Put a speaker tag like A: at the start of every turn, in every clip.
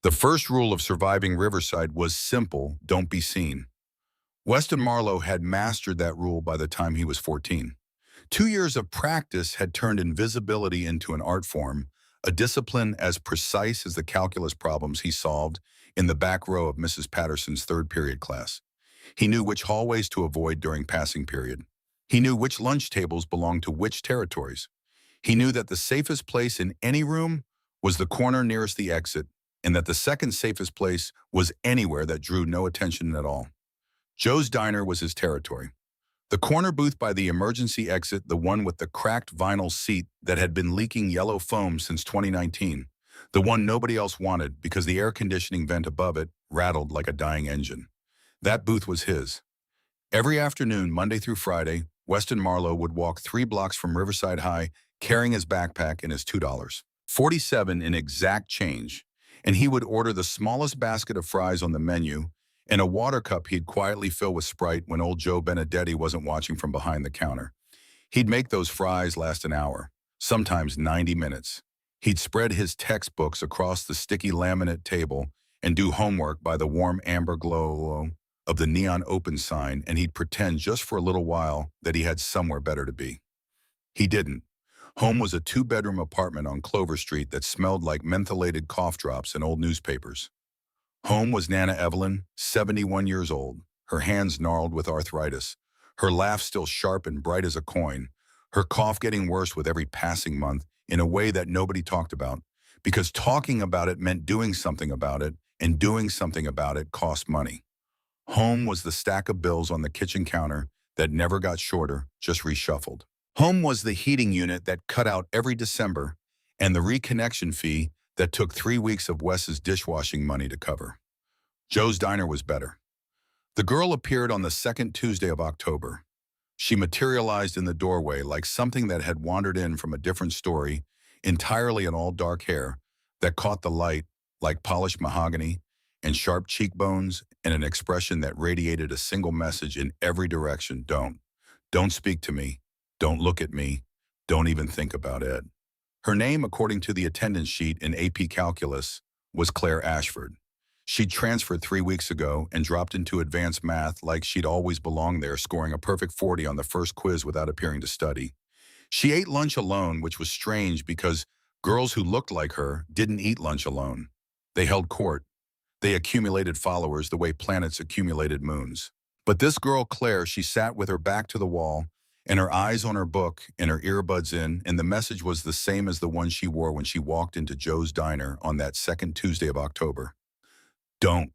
A: The first rule of surviving Riverside was simple: don't be seen. Weston Marlowe had mastered that rule by the time he was 14. 2 years of practice had turned invisibility into an art form, a discipline as precise as the calculus problems he solved in the back row of Mrs. Patterson's third period class. He knew which hallways to avoid during passing period. He knew which lunch tables belonged to which territories. He knew that the safest place in any room was the corner nearest the exit, and that the second safest place was anywhere that drew no attention at all. Joe's Diner was his territory. The corner booth by the emergency exit, the one with the cracked vinyl seat that had been leaking yellow foam since 2019. The one nobody else wanted because the air conditioning vent above it rattled like a dying engine. That booth was his. Every afternoon, Monday through Friday, Weston Marlowe would walk 3 blocks from Riverside High carrying his backpack and his $2.47 in exact change, and he would order the smallest basket of fries on the menu and a water cup he'd quietly fill with Sprite when old Joe Benedetti wasn't watching from behind the counter. He'd make those fries last an hour, sometimes 90 minutes. He'd spread his textbooks across the sticky laminate table and do homework by the warm amber glow of the neon open sign, and he'd pretend just for a little while that he had somewhere better to be. He didn't. Home was a 2-bedroom apartment on Clover Street that smelled like mentholated cough drops and old newspapers. Home was Nana Evelyn, 71 years old, her hands gnarled with arthritis, her laugh still sharp and bright as a coin, her cough getting worse with every passing month in a way that nobody talked about, because talking about it meant doing something about it, and doing something about it cost money. Home was the stack of bills on the kitchen counter that never got shorter, just reshuffled. Home was the heating unit that cut out every December, and the reconnection fee that took 3 weeks of Wes's dishwashing money to cover. Joe's Diner was better. The girl appeared on the second Tuesday of October. She materialized in the doorway like something that had wandered in from a different story, entirely in all dark hair that caught the light like polished mahogany, and sharp cheekbones, and an expression that radiated a single message in every direction: don't speak to me, don't look at me, don't even think about it. Her name, according to the attendance sheet in AP Calculus, was Claire Ashford. She'd transferred 3 weeks ago and dropped into advanced math like she'd always belonged there, scoring a perfect 40 on the first quiz without appearing to study. She ate lunch alone, which was strange because girls who looked like her didn't eat lunch alone. They held court. They accumulated followers the way planets accumulated moons. But this girl, Claire, she sat with her back to the wall and her eyes on her book and her earbuds in, and the message was the same as the one she wore when she walked into Joe's Diner on that second Tuesday of October. Don't.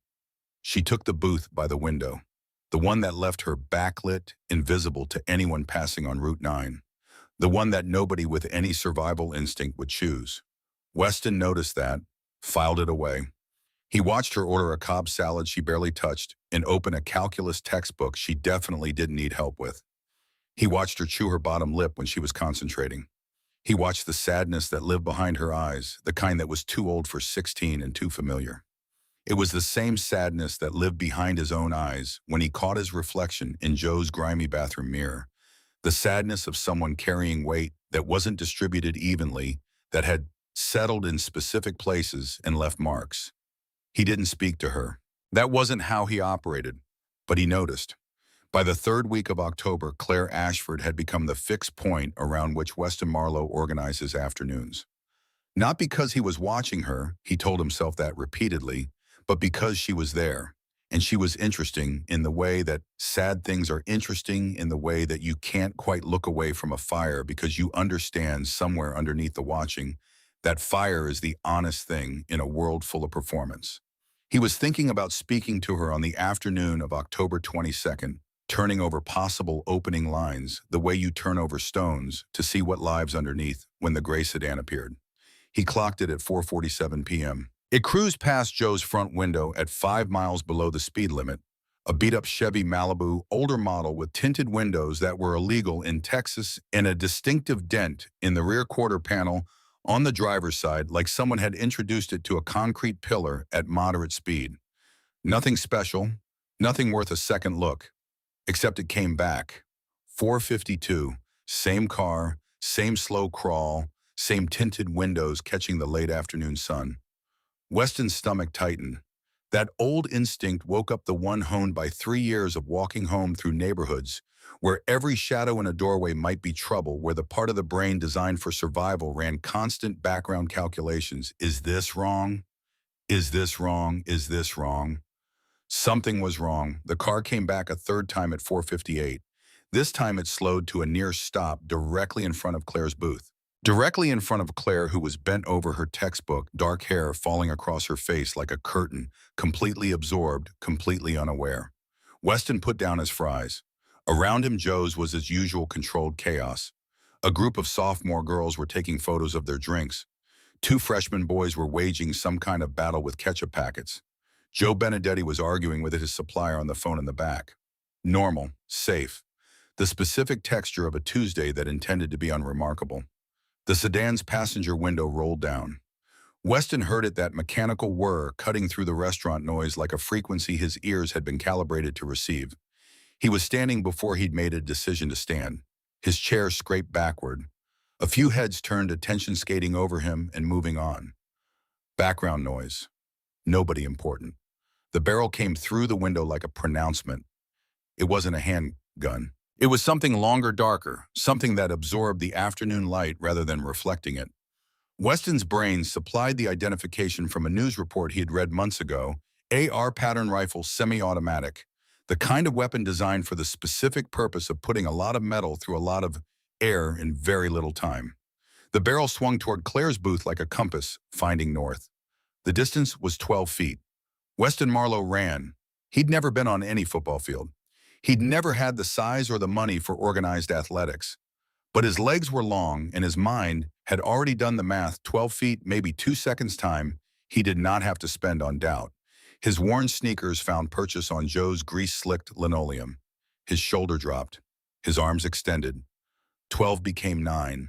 A: She took the booth by the window, the one that left her backlit, invisible to anyone passing on Route 9, the one that nobody with any survival instinct would choose. Weston noticed that, filed it away. He watched her order a Cobb salad she barely touched and open a calculus textbook she definitely didn't need help with. He watched her chew her bottom lip when she was concentrating. He watched the sadness that lived behind her eyes, the kind that was too old for 16 and too familiar. It was the same sadness that lived behind his own eyes when he caught his reflection in Joe's grimy bathroom mirror. The sadness of someone carrying weight that wasn't distributed evenly, that had settled in specific places and left marks. He didn't speak to her. That wasn't how he operated, but he noticed. By the third week of October, Claire Ashford had become the fixed point around which Weston Marlowe organized his afternoons. Not because he was watching her, he told himself that repeatedly, but because she was there, and she was interesting in the way that sad things are interesting, in the way that you can't quite look away from a fire because you understand somewhere underneath the watching that fire is the honest thing in a world full of performance. He was thinking about speaking to her on the afternoon of October 22nd, turning over possible opening lines, the way you turn over stones to see what lives underneath, when the gray sedan appeared. He clocked it at 4:47 p.m. It cruised past Joe's front window at 5 miles below the speed limit, a beat-up Chevy Malibu, older model with tinted windows that were illegal in Texas and a distinctive dent in the rear quarter panel on the driver's side, like someone had introduced it to a concrete pillar at moderate speed. Nothing special, nothing worth a second look, except it came back. 4:52, same car, same slow crawl, same tinted windows catching the late afternoon sun. Weston's stomach tightened. That old instinct woke up the one honed by 3 years of walking home through neighborhoods where every shadow in a doorway might be trouble, where the part of the brain designed for survival ran constant background calculations. Is this wrong? Is this wrong? Is this wrong? Something was wrong. The car came back a third time at 4:58. This time it slowed to a near stop directly in front of Claire's booth. Directly in front of Claire, who was bent over her textbook, dark hair falling across her face like a curtain, completely absorbed, completely unaware. Weston put down his fries. Around him, Joe's was his usual controlled chaos. A group of sophomore girls were taking photos of their drinks. Two freshman boys were waging some kind of battle with ketchup packets. Joe Benedetti was arguing with his supplier on the phone in the back. Normal, safe. The specific texture of a Tuesday that intended to be unremarkable. The sedan's passenger window rolled down. Weston heard it, that mechanical whir cutting through the restaurant noise like a frequency his ears had been calibrated to receive. He was standing before he'd made a decision to stand. His chair scraped backward. A few heads turned, attention skating over him and moving on. Background noise. Nobody important. The barrel came through the window like a pronouncement. It wasn't a handgun. It was something longer, darker, something that absorbed the afternoon light rather than reflecting it. Weston's brain supplied the identification from a news report he had read months ago: AR pattern rifle, semi-automatic, the kind of weapon designed for the specific purpose of putting a lot of metal through a lot of air in very little time. The barrel swung toward Claire's booth like a compass, finding north. The distance was 12 feet. Weston Marlowe ran. He'd never been on any football field. He'd never had the size or the money for organized athletics. But his legs were long, and his mind had already done the math. 12 feet, maybe 2 seconds time, he did not have to spend on doubt. His worn sneakers found purchase on Joe's grease-slicked linoleum. His shoulder dropped. His arms extended. 12 became 9.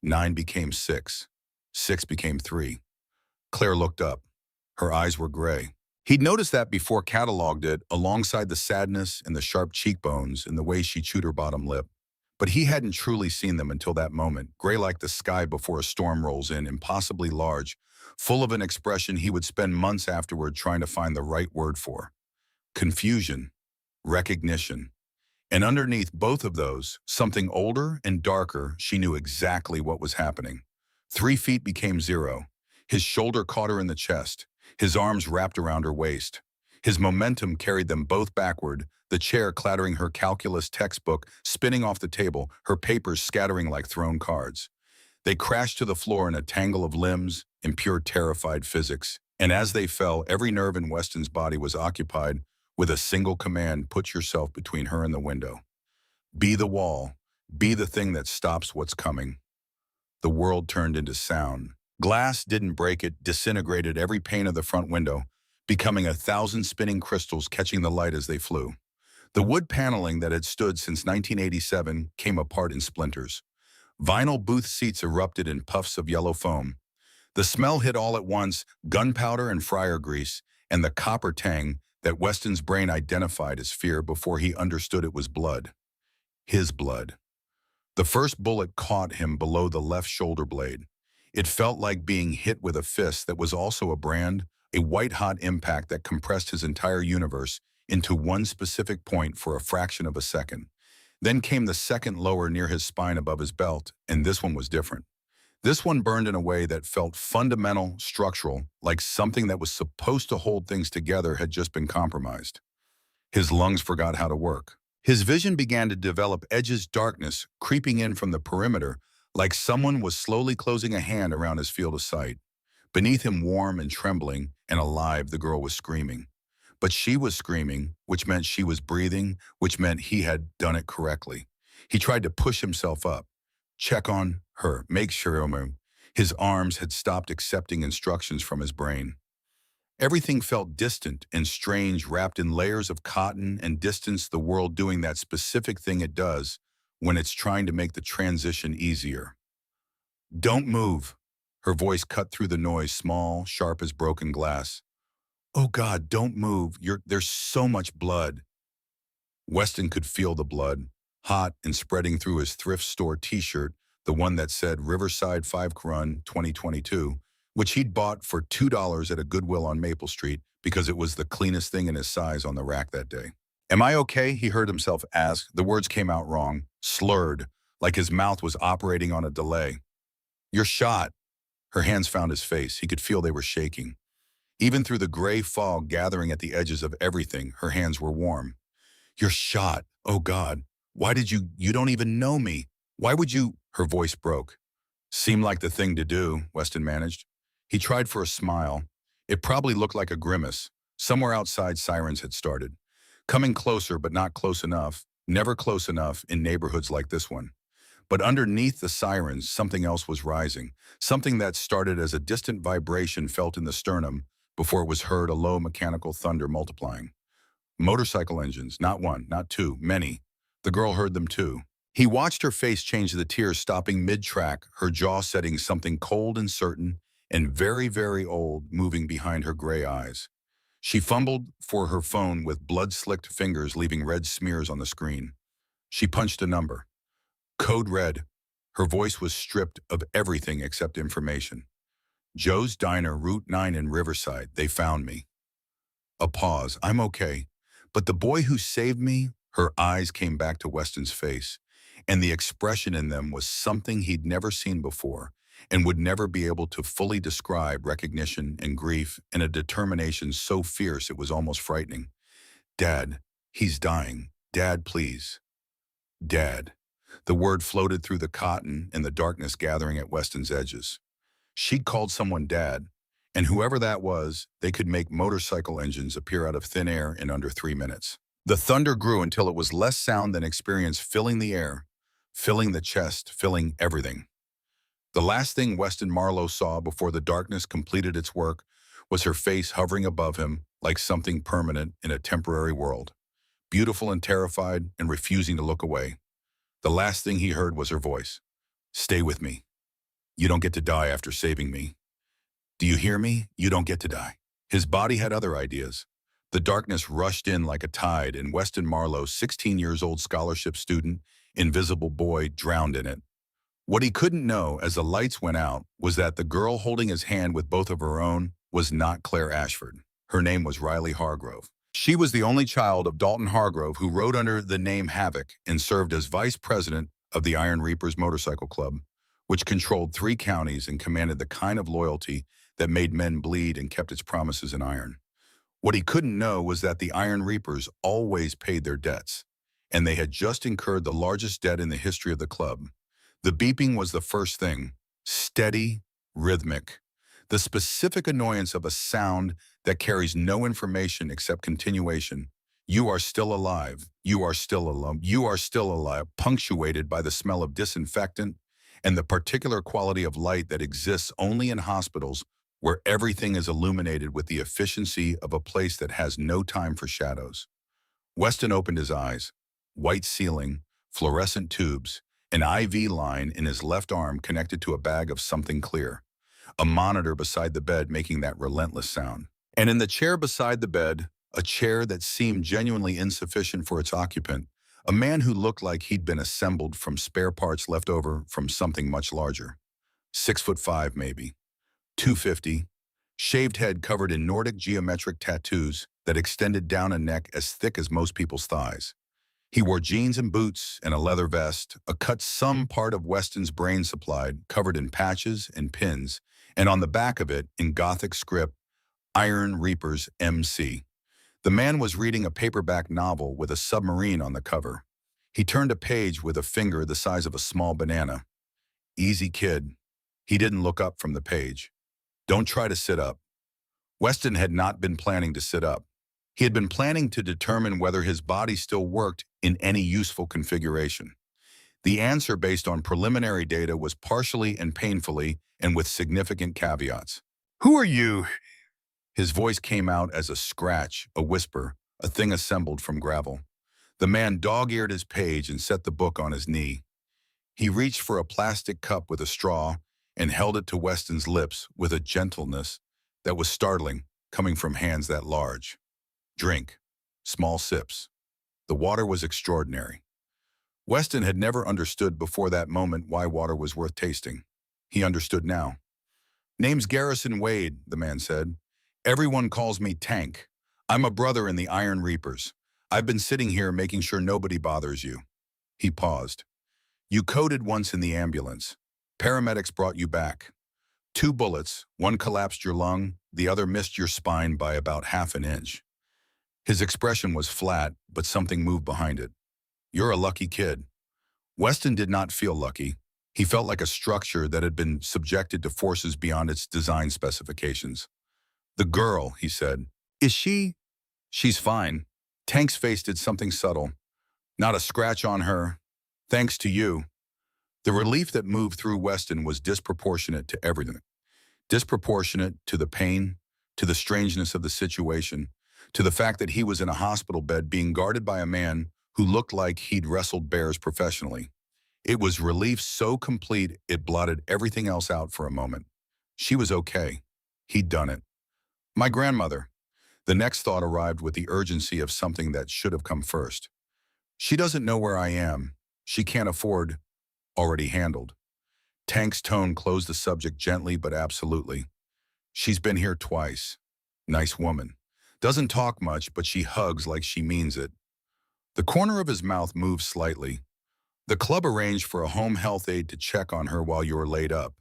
A: 9 became 6. 6 became 3. Claire looked up. Her eyes were gray. He'd noticed that before, cataloged it, alongside the sadness and the sharp cheekbones and the way she chewed her bottom lip. But he hadn't truly seen them until that moment, gray like the sky before a storm rolls in, impossibly large, full of an expression he would spend months afterward trying to find the right word for. Confusion, recognition. And underneath both of those, something older and darker, she knew exactly what was happening. 3 feet became 0. His shoulder caught her in the chest. His arms wrapped around her waist. His momentum carried them both backward, the chair clattering, her calculus textbook spinning off the table, her papers scattering like thrown cards. They crashed to the floor in a tangle of limbs, in pure terrified physics. And as they fell, every nerve in Weston's body was occupied with a single command: put yourself between her and the window. Be the wall. Be the thing that stops what's coming. The world turned into sound. Glass didn't break, it disintegrated every pane of the front window, becoming 1,000 spinning crystals catching the light as they flew. The wood paneling that had stood since 1987 came apart in splinters. Vinyl booth seats erupted in puffs of yellow foam. The smell hit all at once: gunpowder and fryer grease, and the copper tang that Weston's brain identified as fear before he understood it was blood. His blood. The first bullet caught him below the left shoulder blade. It felt like being hit with a fist that was also a brand, a white-hot impact that compressed his entire universe into one specific point for a fraction of a second. Then came the second, lower near his spine above his belt, and this one was different. This one burned in a way that felt fundamental, structural, like something that was supposed to hold things together had just been compromised. His lungs forgot how to work. His vision began to develop edges, darkness creeping in from the perimeter, like someone was slowly closing a hand around his field of sight. Beneath him, warm and trembling and alive, the girl was screaming. But she was screaming, which meant she was breathing, which meant he had done it correctly. He tried to push himself up, check on her, make sure his arms had stopped accepting instructions from his brain. Everything felt distant and strange, wrapped in layers of cotton and distance, the world doing that specific thing it does when it's trying to make the transition easier. Don't move. Her voice cut through the noise, small, sharp as broken glass. Oh God, don't move. There's so much blood. Weston could feel the blood, hot and spreading through his thrift store t-shirt, the one that said Riverside 5 Run 2022, which he'd bought for $2 at a Goodwill on Maple Street because it was the cleanest thing in his size on the rack that day. Am I okay? He heard himself ask. The words came out wrong, slurred, like his mouth was operating on a delay. You're shot. Her hands found his face. He could feel they were shaking. Even through the gray fog gathering at the edges of everything, her hands were warm. You're shot. Oh God. Why did you don't even know me. Why would you? Her voice broke. Seemed like the thing to do, Weston managed. He tried for a smile. It probably looked like a grimace. Somewhere outside, sirens had started. Coming closer, but not close enough. Never close enough in neighborhoods like this one. But underneath the sirens, something else was rising. Something that started as a distant vibration felt in the sternum before it was heard a low mechanical thunder multiplying. Motorcycle engines, not one, not two, many. The girl heard them too. He watched her face change, the tears stopping mid-track, her jaw setting something cold and certain and very, very old moving behind her gray eyes. She fumbled for her phone with blood-slicked fingers leaving red smears on the screen. She punched a number. Code red. Her voice was stripped of everything except information. Joe's Diner, Route 9 in Riverside. They found me. A pause. I'm okay. But the boy who saved me, her eyes came back to Weston's face, and the expression in them was something he'd never seen before and would never be able to fully describe. Recognition and grief and a determination so fierce it was almost frightening. Dad, he's dying. Dad, please. Dad. The word floated through the cotton and the darkness gathering at Weston's edges. She'd called someone Dad, and whoever that was, they could make motorcycle engines appear out of thin air in under 3 minutes. The thunder grew until it was less sound than experience, filling the air, filling the chest, filling everything. The last thing Weston Marlowe saw before the darkness completed its work was her face hovering above him like something permanent in a temporary world, beautiful and terrified and refusing to look away. The last thing he heard was her voice. Stay with me. You don't get to die after saving me. Do you hear me? You don't get to die. His body had other ideas. The darkness rushed in like a tide, and Weston Marlowe, 16 years old scholarship student, invisible boy, drowned in it. What he couldn't know as the lights went out was that the girl holding his hand with both of her own was not Claire Ashford. Her name was Riley Hargrove. She was the only child of Dalton Hargrove, who rode under the name Havoc and served as vice president of the Iron Reapers Motorcycle Club, which controlled 3 counties and commanded the kind of loyalty that made men bleed and kept its promises in iron. What he couldn't know was that the Iron Reapers always paid their debts, and they had just incurred the largest debt in the history of the club. The beeping was the first thing, steady, rhythmic. The specific annoyance of a sound that carries no information except continuation. You are still alive. You are still alive. You are still alive, punctuated by the smell of disinfectant and the particular quality of light that exists only in hospitals where everything is illuminated with the efficiency of a place that has no time for shadows. Weston opened his eyes. White ceiling, fluorescent tubes, an IV line in his left arm connected to a bag of something clear. A monitor beside the bed making that relentless sound. And in the chair beside the bed, a chair that seemed genuinely insufficient for its occupant, a man who looked like he'd been assembled from spare parts left over from something much larger. 6'5" maybe. 250. Shaved head covered in Nordic geometric tattoos that extended down a neck as thick as most people's thighs. He wore jeans and boots and a leather vest, a cut some part of Weston's brain supplied, covered in patches and pins, and on the back of it, in Gothic script, Iron Reapers MC. The man was reading a paperback novel with a submarine on the cover. He turned a page with a finger the size of a small banana. Easy kid. He didn't look up from the page. Don't try to sit up. Weston had not been planning to sit up. He had been planning to determine whether his body still worked in any useful configuration. The answer based on preliminary data was partially and painfully and with significant caveats. Who are you? His voice came out as a scratch, a whisper, a thing assembled from gravel. The man dog-eared his page and set the book on his knee. He reached for a plastic cup with a straw and held it to Weston's lips with a gentleness that was startling, coming from hands that large. Drink. Small sips. The water was extraordinary. Weston had never understood before that moment why water was worth tasting. He understood now. Name's Garrison Wade, the man said. Everyone calls me Tank. I'm a brother in the Iron Reapers. I've been sitting here making sure nobody bothers you. He paused. You coded once in the ambulance. Paramedics brought you back. 2 bullets, one collapsed your lung, the other missed your spine by about half an inch. His expression was flat, but something moved behind it. You're a lucky kid. Weston did not feel lucky. He felt like a structure that had been subjected to forces beyond its design specifications. The girl, he said. Is she? She's fine. Tank's face did something subtle. Not a scratch on her. Thanks to you. The relief that moved through Weston was disproportionate to everything. Disproportionate to the pain, to the strangeness of the situation, to the fact that he was in a hospital bed being guarded by a man who looked like he'd wrestled bears professionally. It was relief so complete it blotted everything else out for a moment. She was okay. He'd done it. My grandmother. The next thought arrived with the urgency of something that should have come first. She doesn't know where I am. She can't afford. Already handled. Tank's tone closed the subject gently but absolutely. She's been here twice. Nice woman. Doesn't talk much, but she hugs like she means it. The corner of his mouth moved slightly. The club arranged for a home health aide to check on her while you were laid up.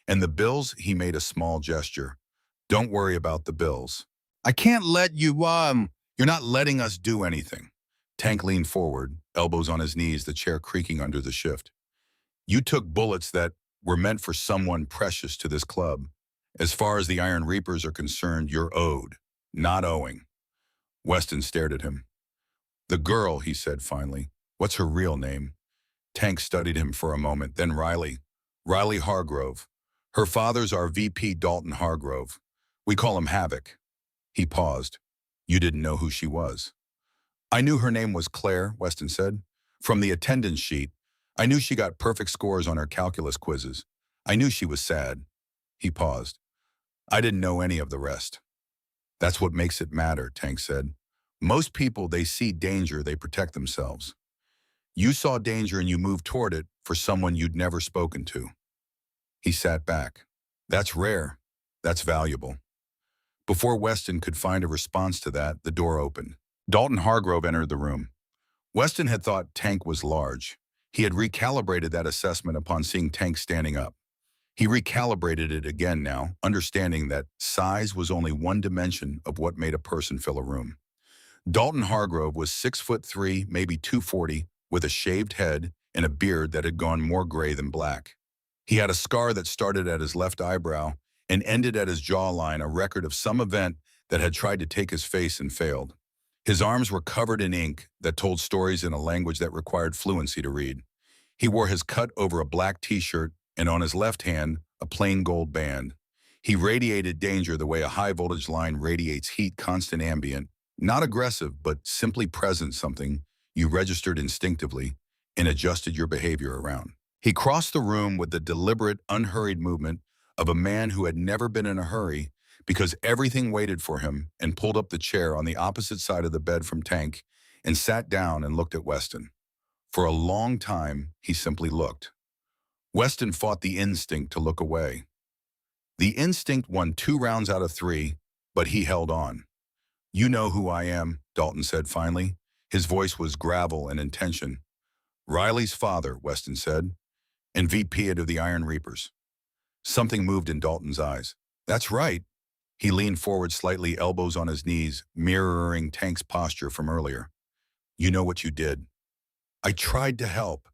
A: And the bills, he made a small gesture. Don't worry about the bills. I can't let you, you're not letting us do anything. Tank leaned forward, elbows on his knees, the chair creaking under the shift. You took bullets that were meant for someone precious to this club. As far as the Iron Reapers are concerned, you're owed, not owing. Weston stared at him. The girl, he said finally. What's her real name? Tank studied him for a moment, then Riley. Riley Hargrove. Her father's our VP Dalton Hargrove. We call him Havoc. He paused. You didn't know who she was. I knew her name was Claire, Weston said. From the attendance sheet. I knew she got perfect scores on her calculus quizzes. I knew she was sad. He paused. I didn't know any of the rest. That's what makes it matter, Tank said. Most people, they see danger, they protect themselves. You saw danger and you moved toward it for someone you'd never spoken to. He sat back. That's rare. That's valuable. Before Weston could find a response to that, the door opened. Dalton Hargrove entered the room. Weston had thought Tank was large. He had recalibrated that assessment upon seeing Tank standing up. He recalibrated it again now, understanding that size was only one dimension of what made a person fill a room. Dalton Hargrove was 6'3", maybe 240, with a shaved head and a beard that had gone more gray than black. He had a scar that started at his left eyebrow and ended at his jawline, a record of some event that had tried to take his face and failed. His arms were covered in ink that told stories in a language that required fluency to read. He wore his cut over a black t-shirt and on his left hand, a plain gold band. He radiated danger the way a high-voltage line radiates heat, constant ambient, not aggressive, but simply present, something you registered instinctively and adjusted your behavior around. He crossed the room with the deliberate, unhurried movement of a man who had never been in a hurry because everything waited for him, and pulled up the chair on the opposite side of the bed from Tank and sat down and looked at Weston. For a long time, he simply looked. Weston fought the instinct to look away. The instinct won 2 rounds out of 3, but he held on. You know who I am, Dalton said finally. His voice was gravel and intention. Riley's father, Weston said, and VP of the Iron Reapers. Something moved in Dalton's eyes. That's right. He leaned forward slightly, elbows on his knees, mirroring Tank's posture from earlier. You know what you did. I tried to help.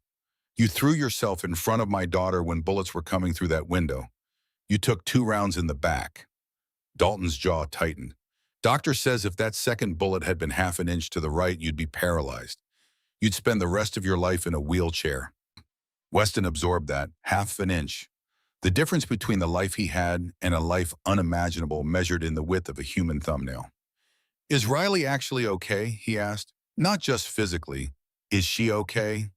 A: You threw yourself in front of my daughter when bullets were coming through that window. You took 2 rounds in the back. Dalton's jaw tightened. Doctor says if that second bullet had been half an inch to the right, you'd be paralyzed. You'd spend the rest of your life in a wheelchair. Weston absorbed that, half an inch. The difference between the life he had and a life unimaginable measured in the width of a human thumbnail. Is Riley actually okay? He asked. Not just physically. Is she okay?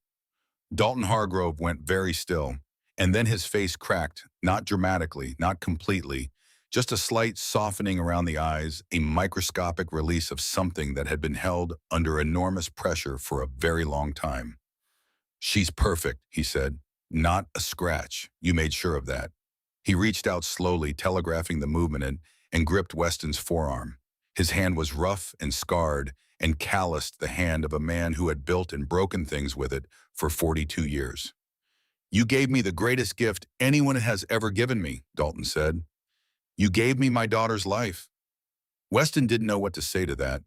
A: Dalton Hargrove went very still, and then his face cracked, not dramatically, not completely, just a slight softening around the eyes, a microscopic release of something that had been held under enormous pressure for a very long time. She's perfect, he said. Not a scratch. You made sure of that. He reached out slowly, telegraphing the movement and gripped Weston's forearm. His hand was rough and scarred and calloused, the hand of a man who had built and broken things with it for 42 years. "You gave me the greatest gift anyone has ever given me," Dalton said. "You gave me my daughter's life." Weston didn't know what to say to that.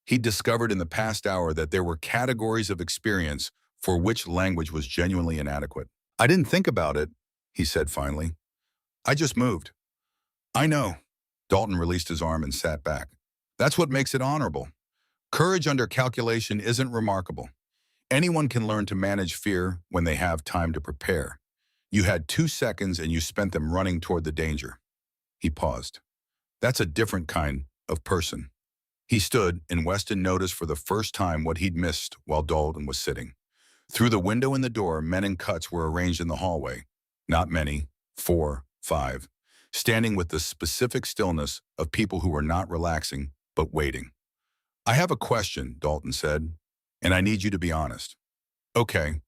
A: He'd discovered in the past hour that there were categories of experience for which language was genuinely inadequate. "I didn't think about it," he said finally. "I just moved." "I know." Dalton released his arm and sat back. "That's what makes it honorable. Courage under calculation isn't remarkable. Anyone can learn to manage fear when they have time to prepare. You had 2 seconds and you spent them running toward the danger." He paused. "That's a different kind of person." He stood, and Weston noticed for the first time what he'd missed while Dalton was sitting. Through the window in the door, men in cuts were arranged in the hallway. Not many, 4, 5, standing with the specific stillness of people who were not relaxing, but waiting. "I have a question," Dalton said, "and I need you to be honest." "Okay.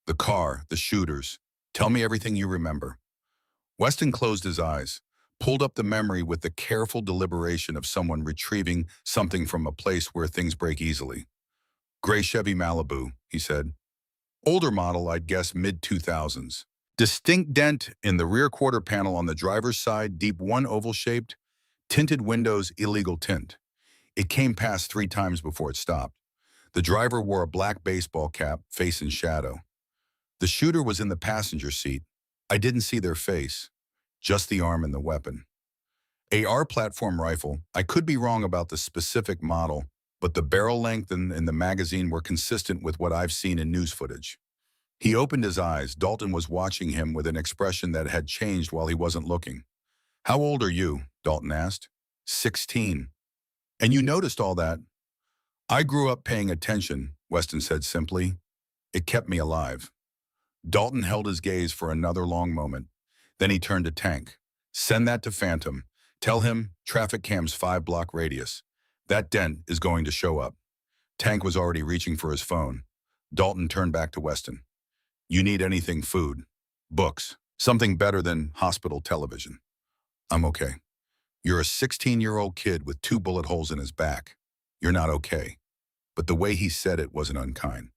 A: The car, the shooters. Tell me everything you remember." Weston closed his eyes, pulled up the memory with the careful deliberation of someone retrieving something from a place where things break easily. "Gray Chevy Malibu," he said. "Older model, I'd guess mid-2000s. Distinct dent in the rear quarter panel on the driver's side, deep one oval-shaped, tinted windows, illegal tint. It came past 3 times before it stopped. The driver wore a black baseball cap, face in shadow. The shooter was in the passenger seat. I didn't see their face, just the arm and the weapon. AR platform rifle. I could be wrong about the specific model, but the barrel length and the magazine were consistent with what I've seen in news footage." He opened his eyes. Dalton was watching him with an expression that had changed while he wasn't looking. "How old are you?" Dalton asked. 16. "And you noticed all that?" "I grew up paying attention," Weston said simply. "It kept me alive." Dalton held his gaze for another long moment. Then he turned to Tank. "Send that to Phantom. Tell him traffic cam's 5-block radius. That dent is going to show up." Tank was already reaching for his phone. Dalton turned back to Weston. "You need anything, food, books, something better than hospital television." "I'm okay." "You're a 16-year-old kid with 2 bullet holes in his back. You're not okay." But the way he said it wasn't unkind.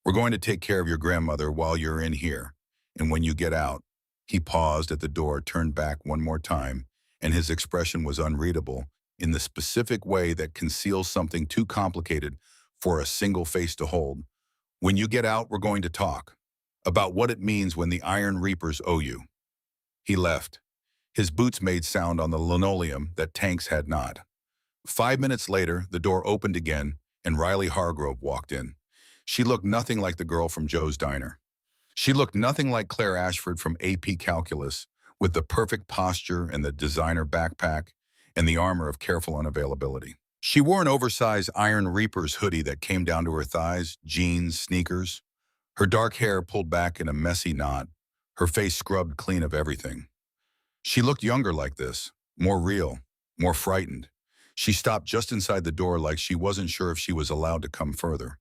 A: "We're going to take care of your grandmother while you're in here. And when you get out." He paused at the door, turned back one more time, and his expression was unreadable in the specific way that conceals something too complicated for a single face to hold. "When you get out, we're going to talk about what it means when the Iron Reapers owe you." He left. His boots made sound on the linoleum that Tank's had not. 5 minutes later, the door opened again, and Riley Hargrove walked in. She looked nothing like the girl from Joe's Diner. She looked nothing like Claire Ashford from AP Calculus, with the perfect posture and the designer backpack and the armor of careful unavailability. She wore an oversized Iron Reapers hoodie that came down to her thighs, jeans, sneakers. Her dark hair pulled back in a messy knot, her face scrubbed clean of everything. She looked younger like this, more real, more frightened. She stopped just inside the door like she wasn't sure if she was allowed to come further.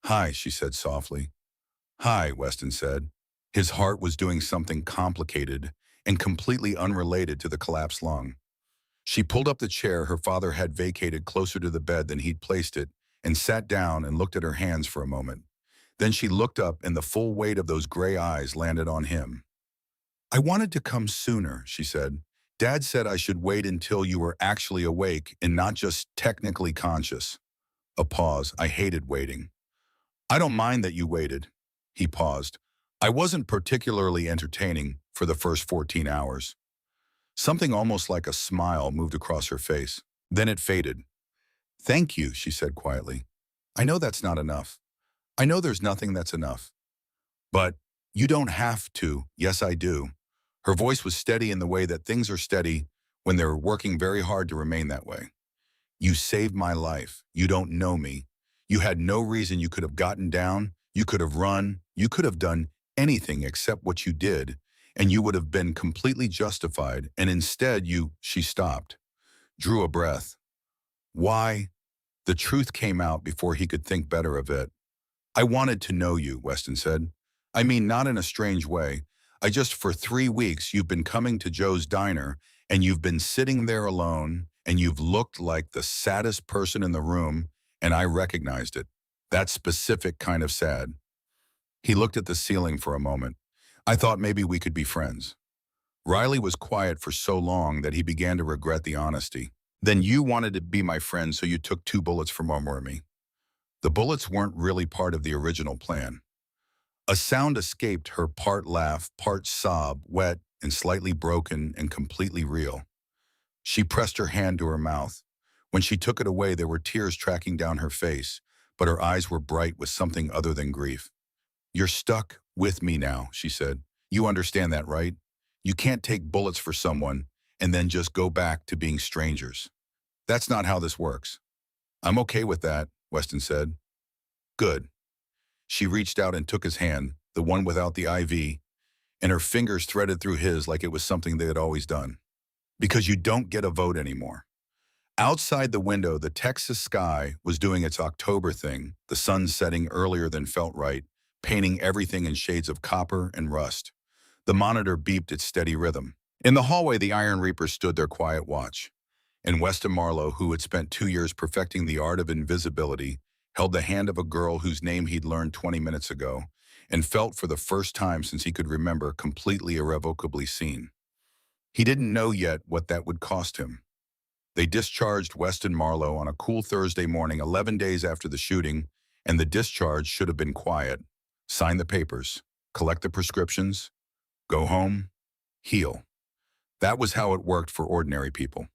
A: "Hi," she said softly. "Hi," Weston said. His heart was doing something complicated and completely unrelated to the collapsed lung. She pulled up the chair her father had vacated closer to the bed than he'd placed it and sat down and looked at her hands for a moment. Then she looked up and the full weight of those gray eyes landed on him. "I wanted to come sooner," she said. "Dad said I should wait until you were actually awake and not just technically conscious." A pause. "I hated waiting." "I don't mind that you waited." He paused. "I wasn't particularly entertaining for the first 14 hours. Something almost like a smile moved across her face. Then it faded. "Thank you," she said quietly. "I know that's not enough. I know there's nothing that's enough. But you don't have to." "Yes, I do." Her voice was steady in the way that things are steady when they're working very hard to remain that way. "You saved my life. You don't know me. You had no reason you could have gotten down. You could have run. You could have done anything except what you did, and you would have been completely justified. And instead She stopped, drew a breath. "Why?" The truth came out before he could think better of it. "I wanted to know you," Weston said. "I mean, not in a strange way. For 3 weeks, you've been coming to Joe's diner and you've been sitting there alone and you've looked like the saddest person in the room, and I recognized it. That specific kind of sad. He looked at the ceiling for a moment. I thought maybe we could be friends. Riley was quiet for so long that he began to regret the honesty. Then you wanted to be my friend, so you took 2 bullets for me. The bullets weren't really part of the original plan. A sound escaped her, part laugh, part sob, wet and slightly broken and completely real. She pressed her hand to her mouth. When she took it away, there were tears tracking down her face, but her eyes were bright with something other than grief. You're stuck with me now, she said. You understand that, right? You can't take bullets for someone and then just go back to being strangers. That's not how this works. I'm okay with that, Weston said. Good. She reached out and took his hand, the one without the IV, and her fingers threaded through his like it was something they had always done. Because you don't get a vote anymore. Outside the window, the Texas sky was doing its October thing, the sun setting earlier than felt right, painting everything in shades of copper and rust. The monitor beeped its steady rhythm. In the hallway, the Iron Reapers stood their quiet watch. And Weston Marlowe, who had spent 2 years perfecting the art of invisibility, held the hand of a girl whose name he'd learned 20 minutes ago, and felt for the first time since he could remember completely irrevocably seen. He didn't know yet what that would cost him. They discharged Weston Marlowe on a cool Thursday morning 11 days after the shooting, and the discharge should have been quiet. Sign the papers, collect the prescriptions, go home, heal. That was how it worked for ordinary people.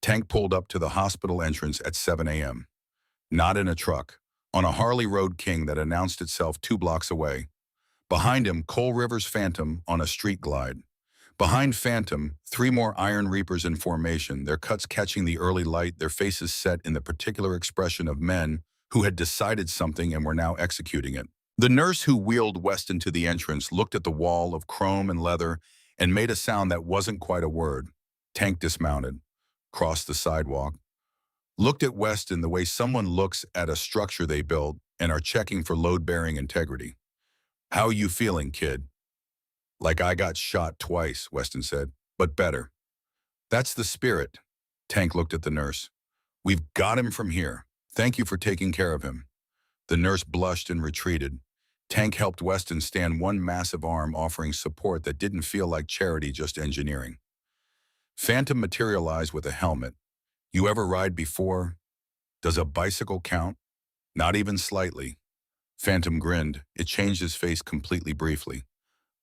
A: Tank pulled up to the hospital entrance at 7 a.m. Not in a truck, on a Harley Road King that announced itself 2 blocks away. Behind him, Coal River's Phantom on a street glide. Behind Phantom, 3 more Iron Reapers in formation, their cuts catching the early light, their faces set in the particular expression of men who had decided something and were now executing it. The nurse who wheeled Weston to the entrance looked at the wall of chrome and leather and made a sound that wasn't quite a word. Tank dismounted, crossed the sidewalk, looked at Weston the way someone looks at a structure they built and are checking for load-bearing integrity. How are you feeling, kid? Like I got shot twice, Weston said, but better. That's the spirit. Tank looked at the nurse. We've got him from here. Thank you for taking care of him. The nurse blushed and retreated. Tank helped Weston stand, one massive arm offering support that didn't feel like charity, just engineering. Phantom materialized with a helmet. You ever ride before? Does a bicycle count? Not even slightly. Phantom grinned. It changed his face completely briefly.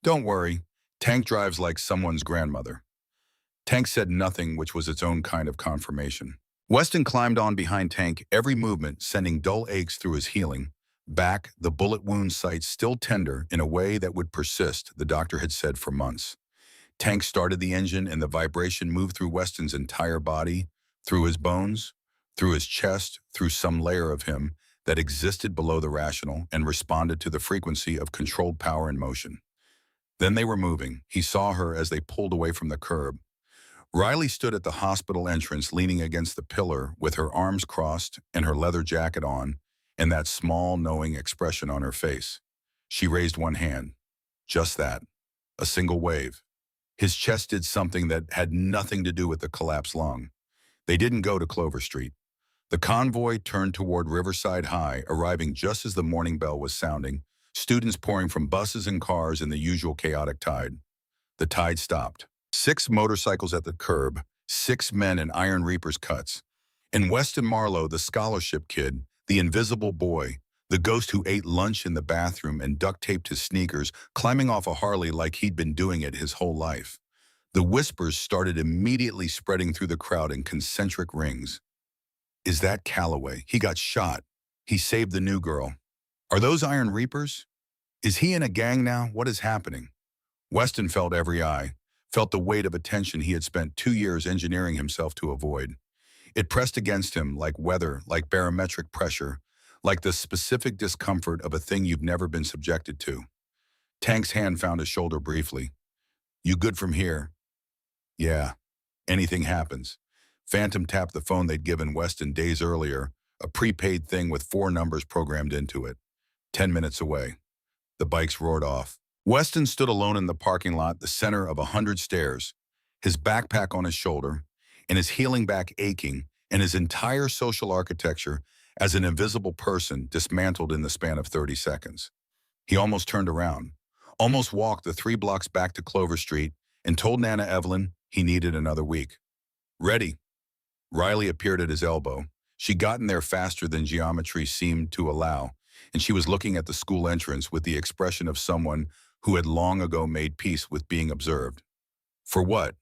A: Don't worry. Tank drives like someone's grandmother. Tank said nothing, which was its own kind of confirmation. Weston climbed on behind Tank, every movement sending dull aches through his healing. Back, the bullet wound site still tender in a way that would persist, the doctor had said, for months. Tank started the engine and the vibration moved through Weston's entire body, through his bones, through his chest, through some layer of him that existed below the rational and responded to the frequency of controlled power and motion. Then they were moving. He saw her as they pulled away from the curb. Riley stood at the hospital entrance leaning against the pillar with her arms crossed and her leather jacket on and that small, knowing expression on her face. She raised one hand. Just that. A single wave. His chest did something that had nothing to do with the collapsed lung. They didn't go to Clover Street. The convoy turned toward Riverside High, arriving just as the morning bell was sounding, students pouring from buses and cars in the usual chaotic tide. The tide stopped. 6 motorcycles at the curb, 6 men in Iron Reaper's cuts. And Weston Marlowe, the scholarship kid, the invisible boy, the ghost who ate lunch in the bathroom and duct-taped his sneakers, climbing off a Harley like he'd been doing it his whole life. The whispers started immediately spreading through the crowd in concentric rings. Is that Calloway? He got shot. He saved the new girl. Are those Iron Reapers? Is he in a gang now? What is happening? Weston felt every eye, felt the weight of attention he had spent 2 years engineering himself to avoid. It pressed against him like weather, like barometric pressure, like the specific discomfort of a thing you've never been subjected to. Tank's hand found his shoulder briefly. You good from here? Yeah. Anything happens. Phantom tapped the phone they'd given Weston days earlier, a prepaid thing with 4 numbers programmed into it. 10 minutes away. The bikes roared off. Weston stood alone in the parking lot, the center of 100 stairs, his backpack on his shoulder, and his healing back aching, and his entire social architecture as an invisible person dismantled in the span of 30 seconds. He almost turned around, almost walked the 3 blocks back to Clover Street, and told Nana Evelyn he needed another week. Ready. Riley appeared at his elbow. She'd gotten there faster than geometry seemed to allow, and she was looking at the school entrance with the expression of someone who had long ago made peace with being observed. For what?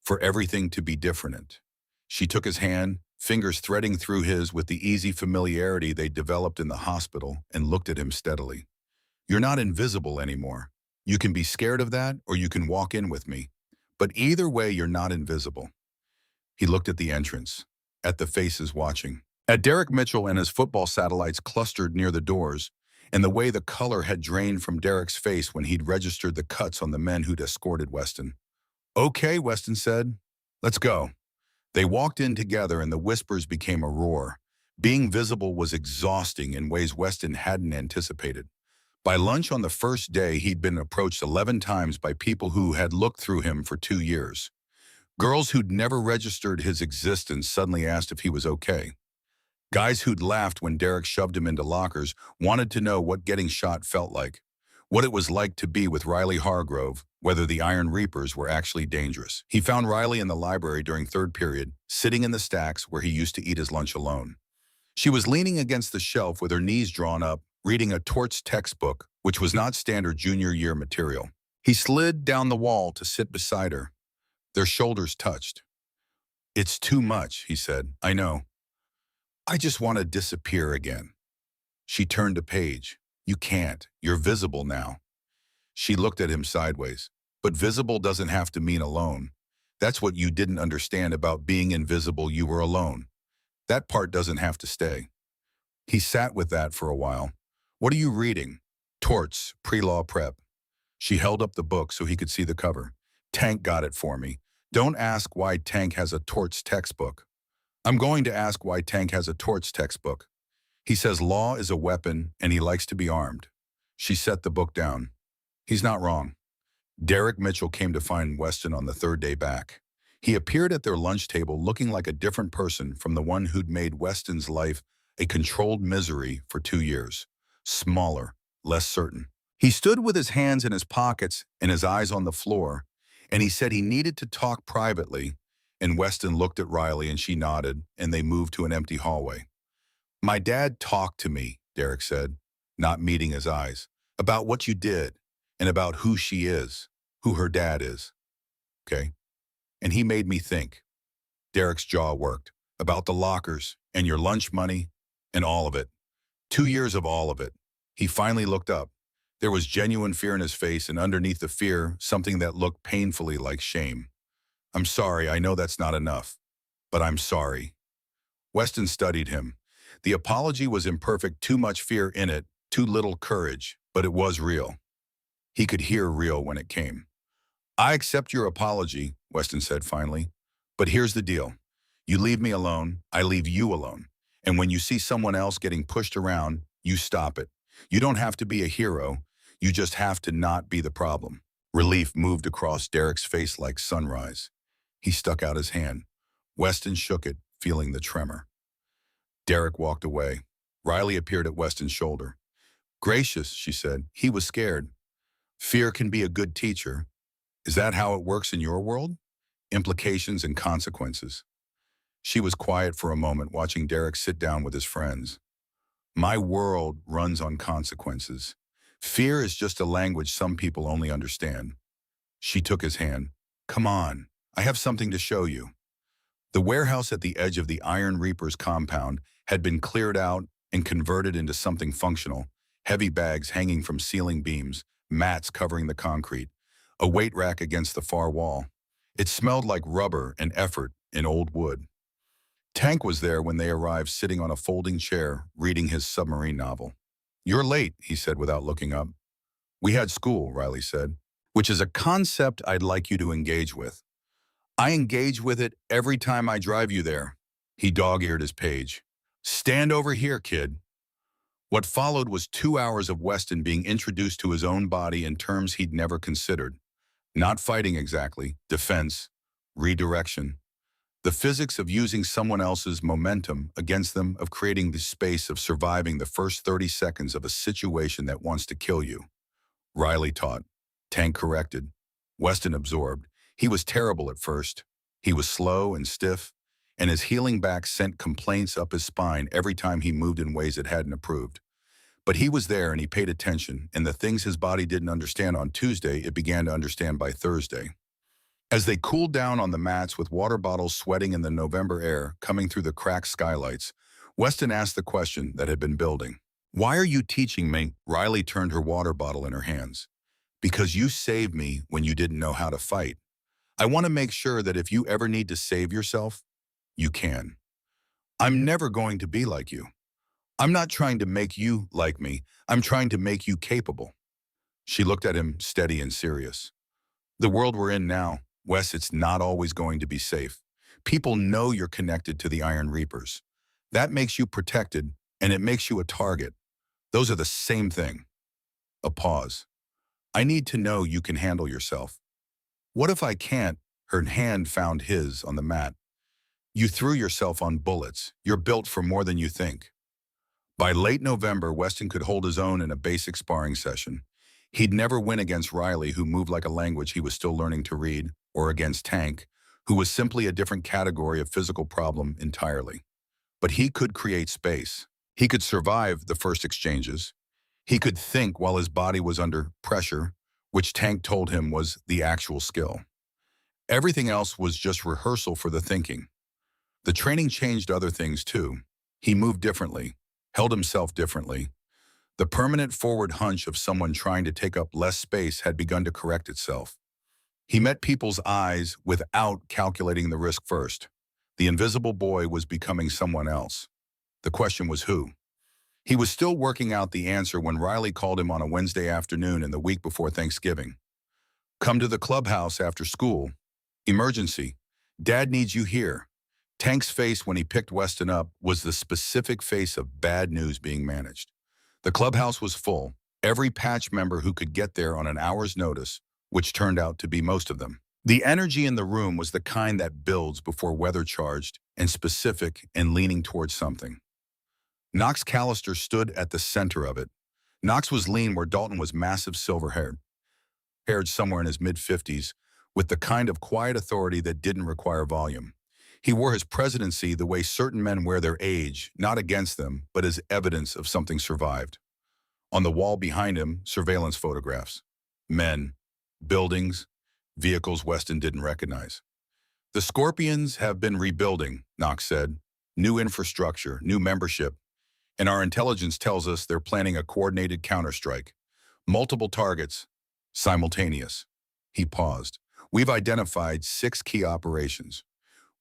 A: For everything to be different. She took his hand, fingers threading through his with the easy familiarity they developed in the hospital, and looked at him steadily. You're not invisible anymore. You can be scared of that, or you can walk in with me. But either way, you're not invisible. He looked at the entrance, at the faces watching, at Derek Mitchell and his football satellites clustered near the doors, and the way the color had drained from Derek's face when he'd registered the cuts on the men who'd escorted Weston. Okay, Weston said. Let's go. They walked in together and the whispers became a roar. Being visible was exhausting in ways Weston hadn't anticipated. By lunch on the first day, he'd been approached 11 times by people who had looked through him for 2 years. Girls who'd never registered his existence suddenly asked if he was okay. Guys who'd laughed when Derek shoved him into lockers wanted to know what getting shot felt like, what it was like to be with Riley Hargrove, whether the Iron Reapers were actually dangerous. He found Riley in the library during third period, sitting in the stacks where he used to eat his lunch alone. She was leaning against the shelf with her knees drawn up, reading a torts textbook, which was not standard junior year material. He slid down the wall to sit beside her. Their shoulders touched. It's too much, he said. I know. I just want to disappear again. She turned a page. You can't. You're visible now. She looked at him sideways. But visible doesn't have to mean alone. That's what you didn't understand about being invisible. You were alone. That part doesn't have to stay. He sat with that for a while. What are you reading? Torts, pre-law prep. She held up the book so he could see the cover. Tank got it for me. Don't ask why Tank has a torts textbook. I'm going to ask why Tank has a torts textbook. He says law is a weapon and he likes to be armed. She set the book down. He's not wrong. Derek Mitchell came to find Weston on the third day back. He appeared at their lunch table looking like a different person from the one who'd made Weston's life a controlled misery for 2 years. Smaller, less certain. He stood with his hands in his pockets and his eyes on the floor, and he said he needed to talk privately, and Weston looked at Riley and she nodded, and they moved to an empty hallway. My dad talked to me, Derek said, not meeting his eyes, about what you did and about who she is, who her dad is. Okay? And he made me think. Derek's jaw worked. About the lockers and your lunch money and all of it. 2 years of all of it. He finally looked up. There was genuine fear in his face, and underneath the fear, something that looked painfully like shame. I'm sorry, I know that's not enough, but I'm sorry. Weston studied him. The apology was imperfect, too much fear in it, too little courage, but it was real. He could hear real when it came. I accept your apology, Weston said finally, but here's the deal. You leave me alone, I leave you alone. And when you see someone else getting pushed around, you stop it. You don't have to be a hero, you just have to not be the problem. Relief moved across Derek's face like sunrise. He stuck out his hand. Weston shook it, feeling the tremor. Derek walked away. Riley appeared at Weston's shoulder. Gracious, she said. He was scared. Fear can be a good teacher. Is that how it works in your world? Implications and consequences. She was quiet for a moment, watching Derek sit down with his friends. My world runs on consequences. Fear is just a language some people only understand. She took his hand. Come on, I have something to show you. The warehouse at the edge of the Iron Reapers compound had been cleared out and converted into something functional. Heavy bags hanging from ceiling beams, mats covering the concrete, a weight rack against the far wall. It smelled like rubber and effort in old wood. Tank was there when they arrived, sitting on a folding chair, reading his submarine novel. You're late, he said without looking up. We had school, Riley said, which is a concept I'd like you to engage with. I engage with it every time I drive you there. He dog-eared his page. Stand over here, kid. What followed was 2 hours of Weston being introduced to his own body in terms he'd never considered. Not fighting exactly, defense, redirection. The physics of using someone else's momentum against them, of creating the space of surviving the first 30 seconds of a situation that wants to kill you. Riley taught. Tank corrected. Weston absorbed. He was terrible at first. He was slow and stiff, and his healing back sent complaints up his spine every time he moved in ways it hadn't approved. But he was there and he paid attention, and the things his body didn't understand on Tuesday, it began to understand by Thursday. As they cooled down on the mats with water bottles sweating in the November air coming through the cracked skylights, Weston asked the question that had been building. "Why are you teaching me?" Riley turned her water bottle in her hands. "Because you saved me when you didn't know how to fight. I want to make sure that if you ever need to save yourself, you can. I'm never going to be like you. I'm not trying to make you like me. I'm trying to make you capable." She looked at him, steady and serious. "The world we're in now, Wes, it's not always going to be safe. People know you're connected to the Iron Reapers. That makes you protected, and it makes you a target. Those are the same thing." A pause. "I need to know you can handle yourself." "What if I can't?" Her hand found his on the mat. "You threw yourself on bullets. You're built for more than you think." By late November, Weston could hold his own in a basic sparring session. He'd never win against Riley, who moved like a language he was still learning to read, or against Tank, who was simply a different category of physical problem entirely. But he could create space. He could survive the first exchanges. He could think while his body was under pressure, which Tank told him was the actual skill. Everything else was just rehearsal for the thinking. The training changed other things too. He moved differently, held himself differently. The permanent forward hunch of someone trying to take up less space had begun to correct itself. He met people's eyes without calculating the risk first. The invisible boy was becoming someone else. The question was who? He was still working out the answer when Riley called him on a Wednesday afternoon in the week before Thanksgiving. "Come to the clubhouse after school. Emergency. Dad needs you here." Tank's face when he picked Weston up was the specific face of bad news being managed. The clubhouse was full, every patch member who could get there on an hour's notice, which turned out to be most of them. The energy in the room was the kind that builds before weather charged and specific and leaning towards something. Knox Callister stood at the center of it. Knox was lean where Dalton was massive, silver-haired somewhere in his mid-50s, with the kind of quiet authority that didn't require volume. He wore his presidency the way certain men wear their age, not against them, but as evidence of something survived. On the wall behind him, surveillance photographs. Men, buildings, vehicles Weston didn't recognize. "The Scorpions have been rebuilding," Knox said. "New infrastructure, new membership. And our intelligence tells us they're planning a coordinated counterstrike. Multiple targets, simultaneous." He paused. "We've identified 6 key operations.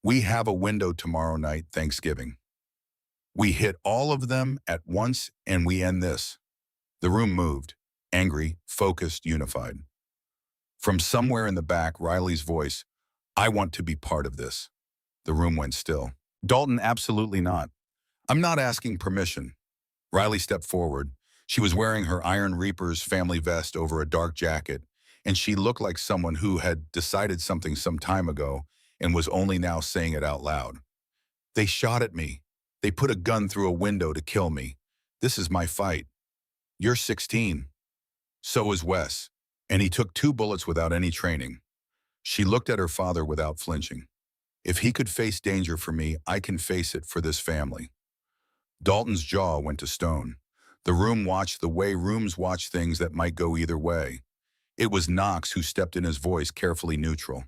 A: We have a window tomorrow night, Thanksgiving. We hit all of them at once and we end this." The room moved, angry, focused, unified. From somewhere in the back, Riley's voice, "I want to be part of this." The room went still. "Dalton, absolutely not. I'm not asking permission." Riley stepped forward. She was wearing her Iron Reaper's family vest over a dark jacket, and she looked like someone who had decided something some time ago and was only now saying it out loud. "They shot at me. They put a gun through a window to kill me. This is my fight. You're 16. So is Wes. And he took 2 bullets without any training." She looked at her father without flinching. "If he could face danger for me, I can face it for this family." Dalton's jaw went to stone. The room watched the way rooms watch things that might go either way. It was Knox who stepped in, his voice carefully neutral.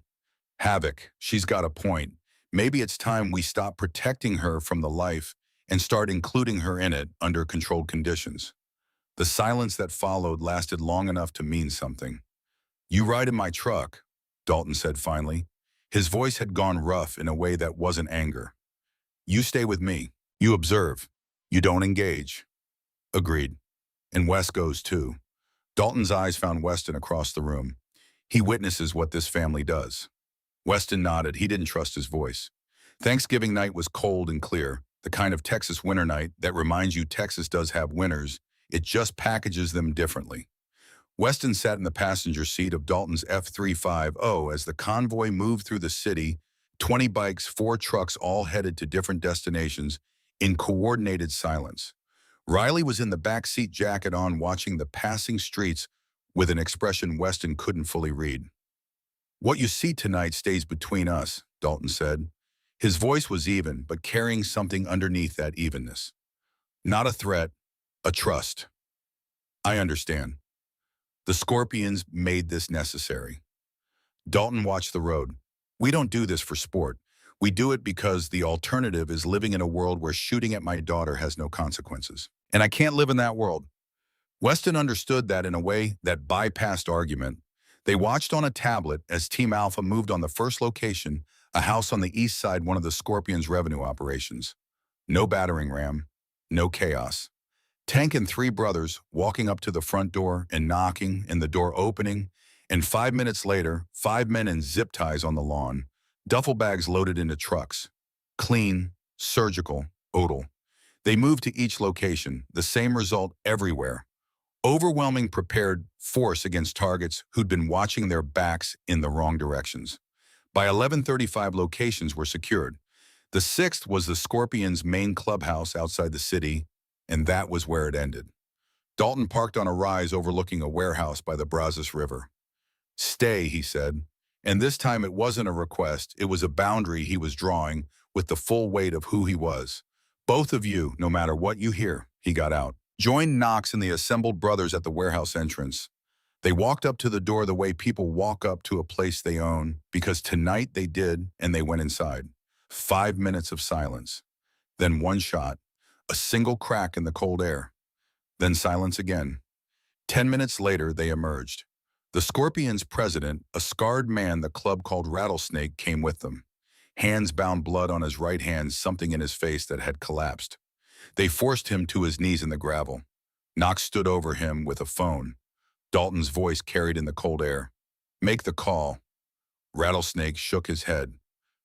A: "Havoc, she's got a point. Maybe it's time we stop protecting her from the life and start including her in it under controlled conditions." The silence that followed lasted long enough to mean something. "You ride in my truck," Dalton said finally. His voice had gone rough in a way that wasn't anger. "You stay with me. You observe. You don't engage." "Agreed. And Wes goes too." Dalton's eyes found Weston across the room. "He witnesses what this family does." Weston nodded. He didn't trust his voice. Thanksgiving night was cold and clear. The kind of Texas winter night that reminds you Texas does have winters, it just packages them differently. Weston sat in the passenger seat of Dalton's F-350 as the convoy moved through the city, 20 bikes, 4 trucks, all headed to different destinations in coordinated silence. Riley was in the back seat, jacket on, watching the passing streets with an expression Weston couldn't fully read. "What you see tonight stays between us," Dalton said. His voice was even, but carrying something underneath that evenness. "Not a threat, a trust." "I understand. The Scorpions made this necessary." Dalton watched the road. "We don't do this for sport. We do it because the alternative is living in a world where shooting at my daughter has no consequences. And I can't live in that world." Weston understood that in a way that bypassed argument. They watched on a tablet as Team Alpha moved on the first location, a house on the east side, one of the Scorpions' revenue operations. No battering ram, no chaos. Tank and 3 brothers walking up to the front door and knocking, and the door opening, and 5 minutes later, 5 men in zip ties on the lawn, duffel bags loaded into trucks. Clean, surgical, odal. They moved to each location, the same result everywhere. Overwhelming prepared force against targets who'd been watching their backs in the wrong directions. By 11:35, locations were secured. The 6th was the Scorpions' main clubhouse outside the city, and that was where it ended. Dalton parked on a rise overlooking a warehouse by the Brazos River. "Stay," he said. And this time it wasn't a request, it was a boundary he was drawing with the full weight of who he was. "Both of you, no matter what you hear," he got out. Joined Knox and the assembled brothers at the warehouse entrance. They walked up to the door the way people walk up to a place they own, because tonight they did, and they went inside. 5 minutes of silence. Then one shot, a single crack in the cold air. Then silence again. 10 minutes later, they emerged. The Scorpions' president, a scarred man the club called Rattlesnake, came with them. Hands bound, blood on his right hand, something in his face that had collapsed. They forced him to his knees in the gravel. Knox stood over him with a phone. Dalton's voice carried in the cold air. "Make the call." Rattlesnake shook his head.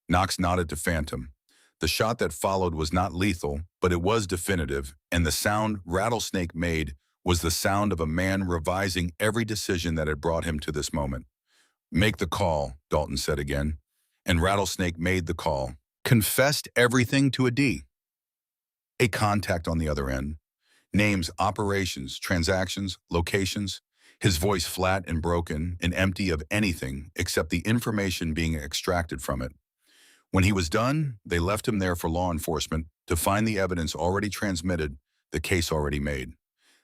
A: Knox nodded to Phantom. The shot that followed was not lethal, but it was definitive, and the sound Rattlesnake made was the sound of a man revising every decision that had brought him to this moment. "Make the call," Dalton said again, and Rattlesnake made the call. Confessed everything to a D. A contact on the other end. Names, operations, transactions, locations. His voice flat and broken and empty of anything except the information being extracted from it. When he was done, they left him there for law enforcement to find the evidence already transmitted, the case already made.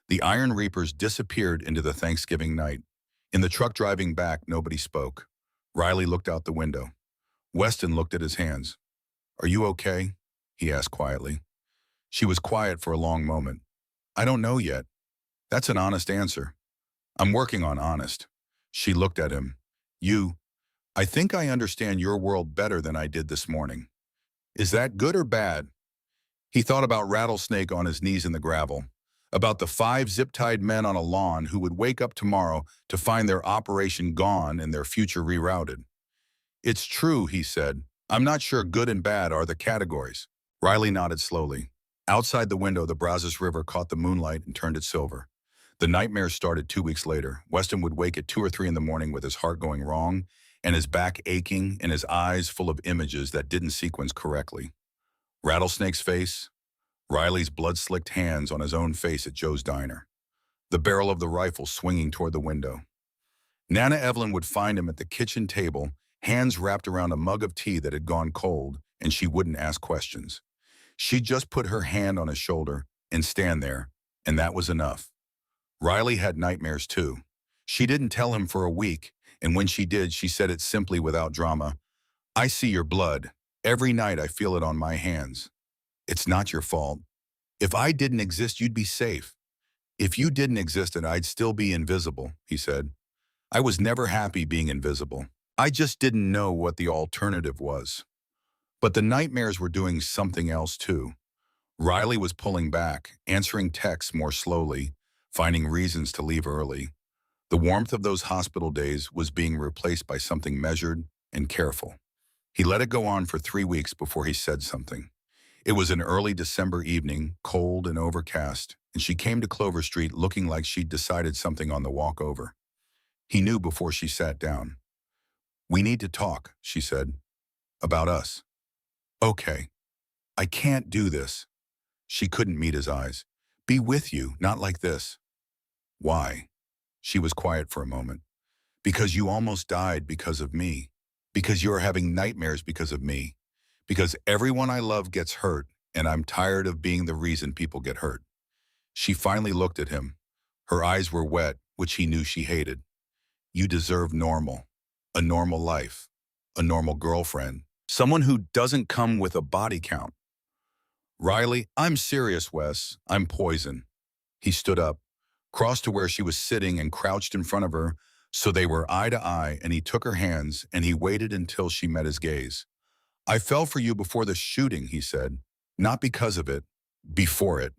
A: The Iron Reapers disappeared into the Thanksgiving night. In the truck driving back, nobody spoke. Riley looked out the window. Weston looked at his hands. "Are you okay?" he asked quietly. She was quiet for a long moment. "I don't know yet." "That's an honest answer." "I'm working on honest." She looked at him. I think I understand your world better than I did this morning." "Is that good or bad?" He thought about Rattlesnake on his knees in the gravel, about the 5 zip-tied men on a lawn who would wake up tomorrow to find their operation gone and their future rerouted. "It's true," he said. "I'm not sure good and bad are the categories." Riley nodded slowly. Outside the window, the Brazos River caught the moonlight and turned it silver. The nightmares started 2 weeks later. Weston would wake at 2 or 3 in the morning with his heart going wrong and his back aching and his eyes full of images that didn't sequence correctly. Rattlesnake's face, Riley's blood-slicked hands on his own face at Joe's diner, the barrel of the rifle swinging toward the window. Nana Evelyn would find him at the kitchen table, hands wrapped around a mug of tea that had gone cold, and she wouldn't ask questions. She'd just put her hand on his shoulder and stand there, and that was enough. Riley had nightmares too. She didn't tell him for a week, and when she did, she said it simply without drama. "I see your blood. Every night I feel it on my hands. It's not your fault. If I didn't exist, you'd be safe. If you didn't exist, and I'd still be invisible," he said. "I was never happy being invisible. I just didn't know what the alternative was." But the nightmares were doing something else too. Riley was pulling back, answering texts more slowly, finding reasons to leave early. The warmth of those hospital days was being replaced by something measured and careful. He let it go on for 3 weeks before he said something. It was an early December evening, cold and overcast, and she came to Clover Street looking like she'd decided something on the walk over. He knew before she sat down. "We need to talk," she said. "About us." "Okay. I can't do this." She couldn't meet his eyes. "Be with you, not like this." "Why?" She was quiet for a moment. "Because you almost died because of me. Because you're having nightmares because of me. Because everyone I love gets hurt, and I'm tired of being the reason people get hurt." She finally looked at him. Her eyes were wet, which he knew she hated. "You deserve normal. A normal life. A normal girlfriend. Someone who doesn't come with a body count." "Riley, I'm serious, Wes. I'm poison." He stood up, crossed to where she was sitting and crouched in front of her so they were eye to eye, and he took her hands and he waited until she met his gaze. "I fell for you before the shooting," he said. "Not because of it. Before it.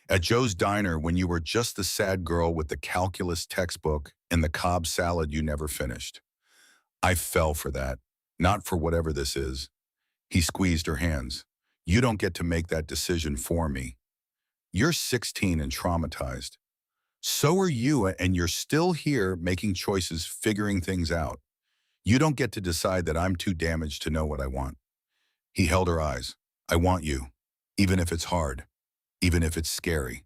A: At Joe's Diner when you were just the sad girl with the calculus textbook and the Cobb salad you never finished. I fell for that. Not for whatever this is." He squeezed her hands. "You don't get to make that decision for me. You're 16 and traumatized. So are you, and you're still here making choices, figuring things out. You don't get to decide that I'm too damaged to know what I want." He held her eyes. "I want you, even if it's hard, even if it's scary.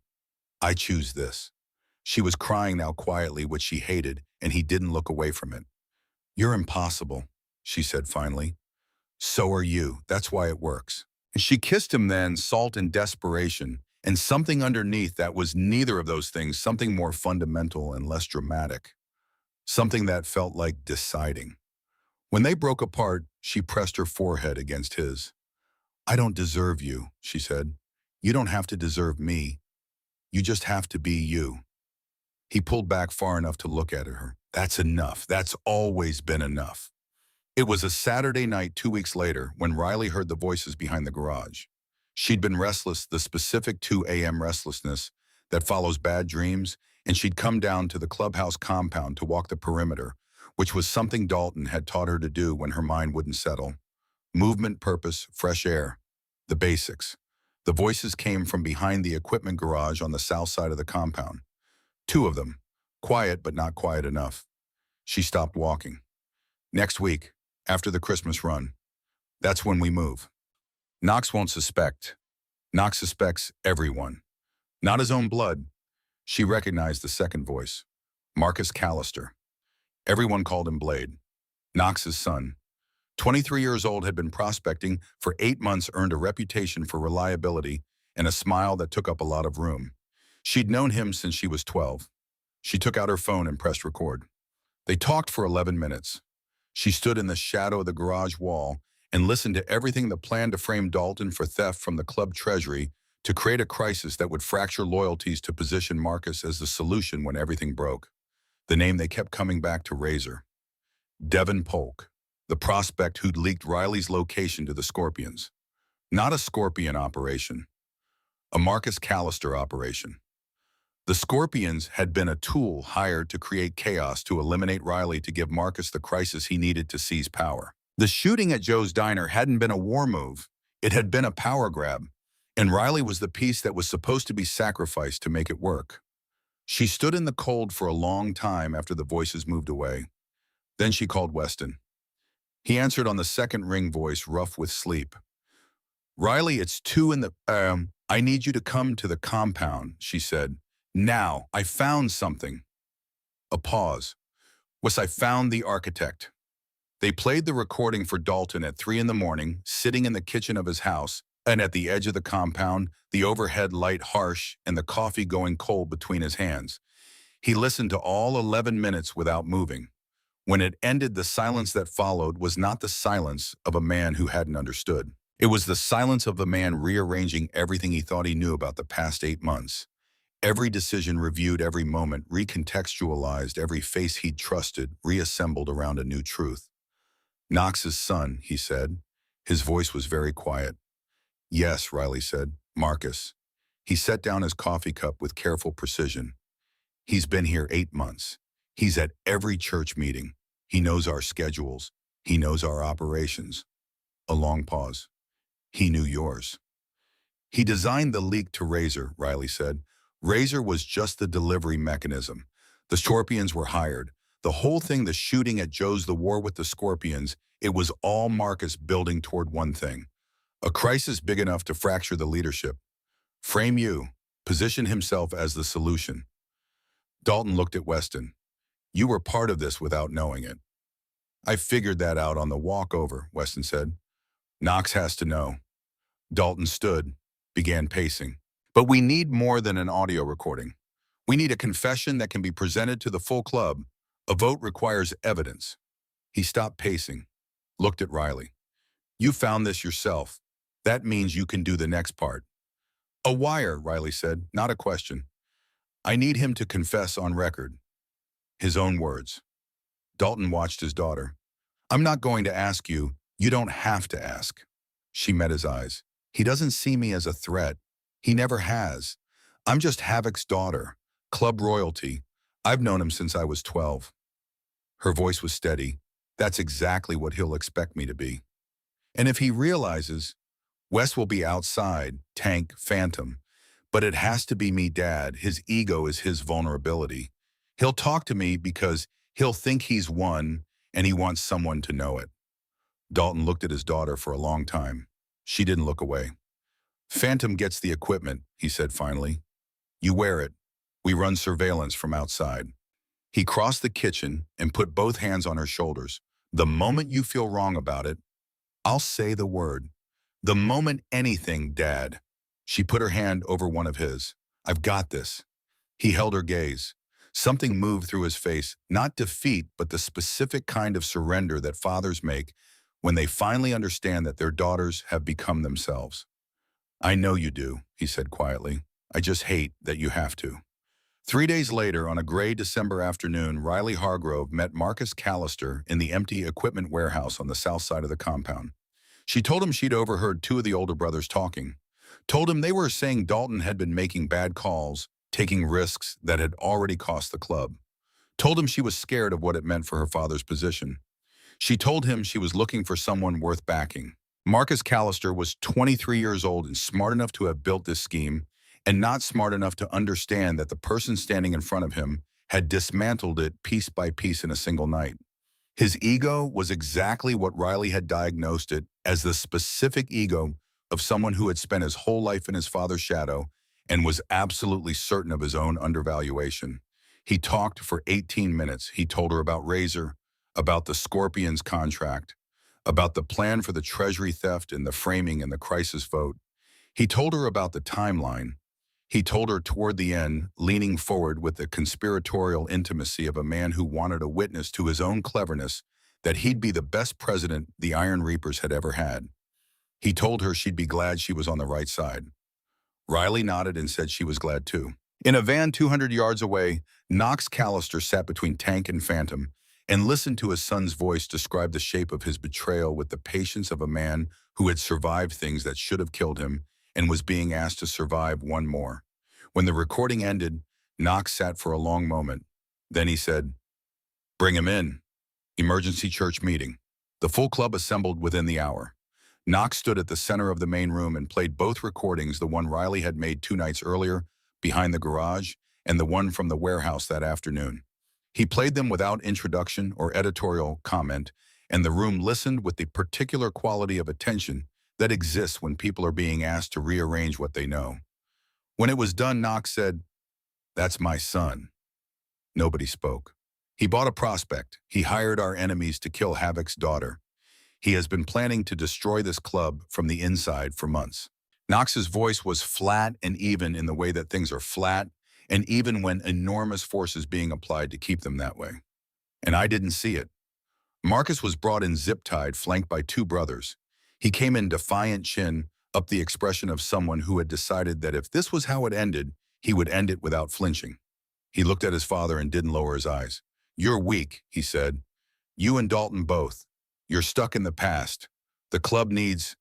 A: I choose this." She was crying now quietly, which she hated, and he didn't look away from it. "You're impossible," she said finally. "So are you. That's why it works." And she kissed him then, salt and desperation, and something underneath that was neither of those things, something more fundamental and less dramatic. Something that felt like deciding. When they broke apart, she pressed her forehead against his. "I don't deserve you," she said. "You don't have to deserve me. You just have to be you." He pulled back far enough to look at her. "That's enough. That's always been enough." It was a Saturday night 2 weeks later when Riley heard the voices behind the garage. She'd been restless, the specific 2 a.m. restlessness that follows bad dreams, and she'd come down to the clubhouse compound to walk the perimeter, which was something Dalton had taught her to do when her mind wouldn't settle. Movement, purpose, fresh air. The basics. The voices came from behind the equipment garage on the south side of the compound. 2 of them. Quiet, but not quiet enough. She stopped walking. "Next week, after the Christmas run. That's when we move. Knox won't suspect. Knox suspects everyone. Not his own blood." She recognized the second voice. Marcus Callister. Everyone called him Blade. Knox's son. 23 years old, had been prospecting for 8 months, earned a reputation for reliability and a smile that took up a lot of room. She'd known him since she was 12. She took out her phone and pressed record. They talked for 11 minutes. She stood in the shadow of the garage wall and listened to everything that planned to frame Dalton for theft from the club treasury to create a crisis that would fracture loyalties to position Marcus as the solution when everything broke. The name they kept coming back to Razor. Devin Polk, the prospect who'd leaked Riley's location to the Scorpions. Not a Scorpion operation, a Marcus Callister operation. The Scorpions had been a tool hired to create chaos to eliminate Riley to give Marcus the crisis he needed to seize power. The shooting at Joe's Diner hadn't been a war move. It had been a power grab, and Riley was the piece that was supposed to be sacrificed to make it work. She stood in the cold for a long time after the voices moved away. Then she called Weston. He answered on the second ring voice, rough with sleep. "Riley, it's 2 in the, I need you to come to the compound," she said. "Now, I found something." A pause. "Wes, I found the architect." They played the recording for Dalton at 3 in the morning, sitting in the kitchen of his house, and at the edge of the compound, the overhead light harsh and the coffee going cold between his hands. He listened to all 11 minutes without moving. When it ended, the silence that followed was not the silence of a man who hadn't understood. It was the silence of the man rearranging everything he thought he knew about the past 8 months. Every decision reviewed, every moment recontextualized, every face he'd trusted reassembled around a new truth. "Knox's son," he said. His voice was very quiet. "Yes," Riley said. "Marcus." He set down his coffee cup with careful precision. "He's been here 8 months. He's at every church meeting. He knows our schedules. He knows our operations." A long pause. "He knew yours." He designed the leak to Razor, Riley said. Razor was just the delivery mechanism. The Scorpions were hired. The whole thing, the shooting at Joe's, the war with the Scorpions, it was all Marcus building toward one thing. A crisis big enough to fracture the leadership. Frame you, position himself as the solution. Dalton looked at Weston. You were part of this without knowing it. I figured that out on the walk over, Weston said. Knox has to know. Dalton stood, began pacing. But we need more than an audio recording. We need a confession that can be presented to the full club. A vote requires evidence. He stopped pacing, looked at Riley. You found this yourself. That means you can do the next part. A wire, Riley said, not a question. I need him to confess on record. His own words. Dalton watched his daughter. I'm not going to ask you. You don't have to ask. She met his eyes. He doesn't see me as a threat. He never has. I'm just Havoc's daughter, club royalty. I've known him since I was 12. Her voice was steady. That's exactly what he'll expect me to be. And if he realizes, Wes will be outside, tank, phantom. But it has to be me, Dad. His ego is his vulnerability. He'll talk to me because he'll think he's won and he wants someone to know it. Dalton looked at his daughter for a long time. She didn't look away. Phantom gets the equipment, he said finally. You wear it. We run surveillance from outside. He crossed the kitchen and put both hands on her shoulders. The moment you feel wrong about it, I'll say the word. The moment anything, Dad. She put her hand over one of his. I've got this. He held her gaze. Something moved through his face, not defeat, but the specific kind of surrender that fathers make when they finally understand that their daughters have become themselves. I know you do, he said quietly. I just hate that you have to. 3 days later, on a gray December afternoon, Riley Hargrove met Marcus Callister in the empty equipment warehouse on the south side of the compound. She told him she'd overheard two of the older brothers talking. Told him they were saying Dalton had been making bad calls, taking risks that had already cost the club. Told him she was scared of what it meant for her father's position. She told him she was looking for someone worth backing. Marcus Callister was 23 years old and smart enough to have built this scheme, and not smart enough to understand that the person standing in front of him had dismantled it piece by piece in a single night. His ego was exactly what Riley had diagnosed it as, the specific ego of someone who had spent his whole life in his father's shadow and was absolutely certain of his own undervaluation. He talked for 18 minutes. He told her about Razor, about the Scorpions contract, about the plan for the treasury theft and the framing and the crisis vote. He told her about the timeline. He told her toward the end, leaning forward with the conspiratorial intimacy of a man who wanted a witness to his own cleverness, that he'd be the best president the Iron Reapers had ever had. He told her she'd be glad she was on the right side. Riley nodded and said she was glad too. In a van 200 yards away, Knox Callister sat between Tank and Phantom and listened to his son's voice describe the shape of his betrayal with the patience of a man who had survived things that should have killed him and was being asked to survive one more. When the recording ended, Knox sat for a long moment. Then he said, "Bring him in. Emergency church meeting." The full club assembled within the hour. Knox stood at the center of the main room and played both recordings, the one Riley had made 2 nights earlier behind the garage and the one from the warehouse that afternoon. He played them without introduction or editorial comment, and the room listened with the particular quality of attention that exists when people are being asked to rearrange what they know. When it was done, Knox said, "That's my son." Nobody spoke. He bought a prospect. He hired our enemies to kill Havoc's daughter. He has been planning to destroy this club from the inside for months. Knox's voice was flat and even in the way that things are flat and even when enormous force is being applied to keep them that way. And I didn't see it. Marcus was brought in zip-tied, flanked by 2 brothers. He came in defiant chin, up the expression of someone who had decided that if this was how it ended, he would end it without flinching. He looked at his father and didn't lower his eyes. "You're weak," he said. "You and Dalton both. You're stuck in the past. The club needs—"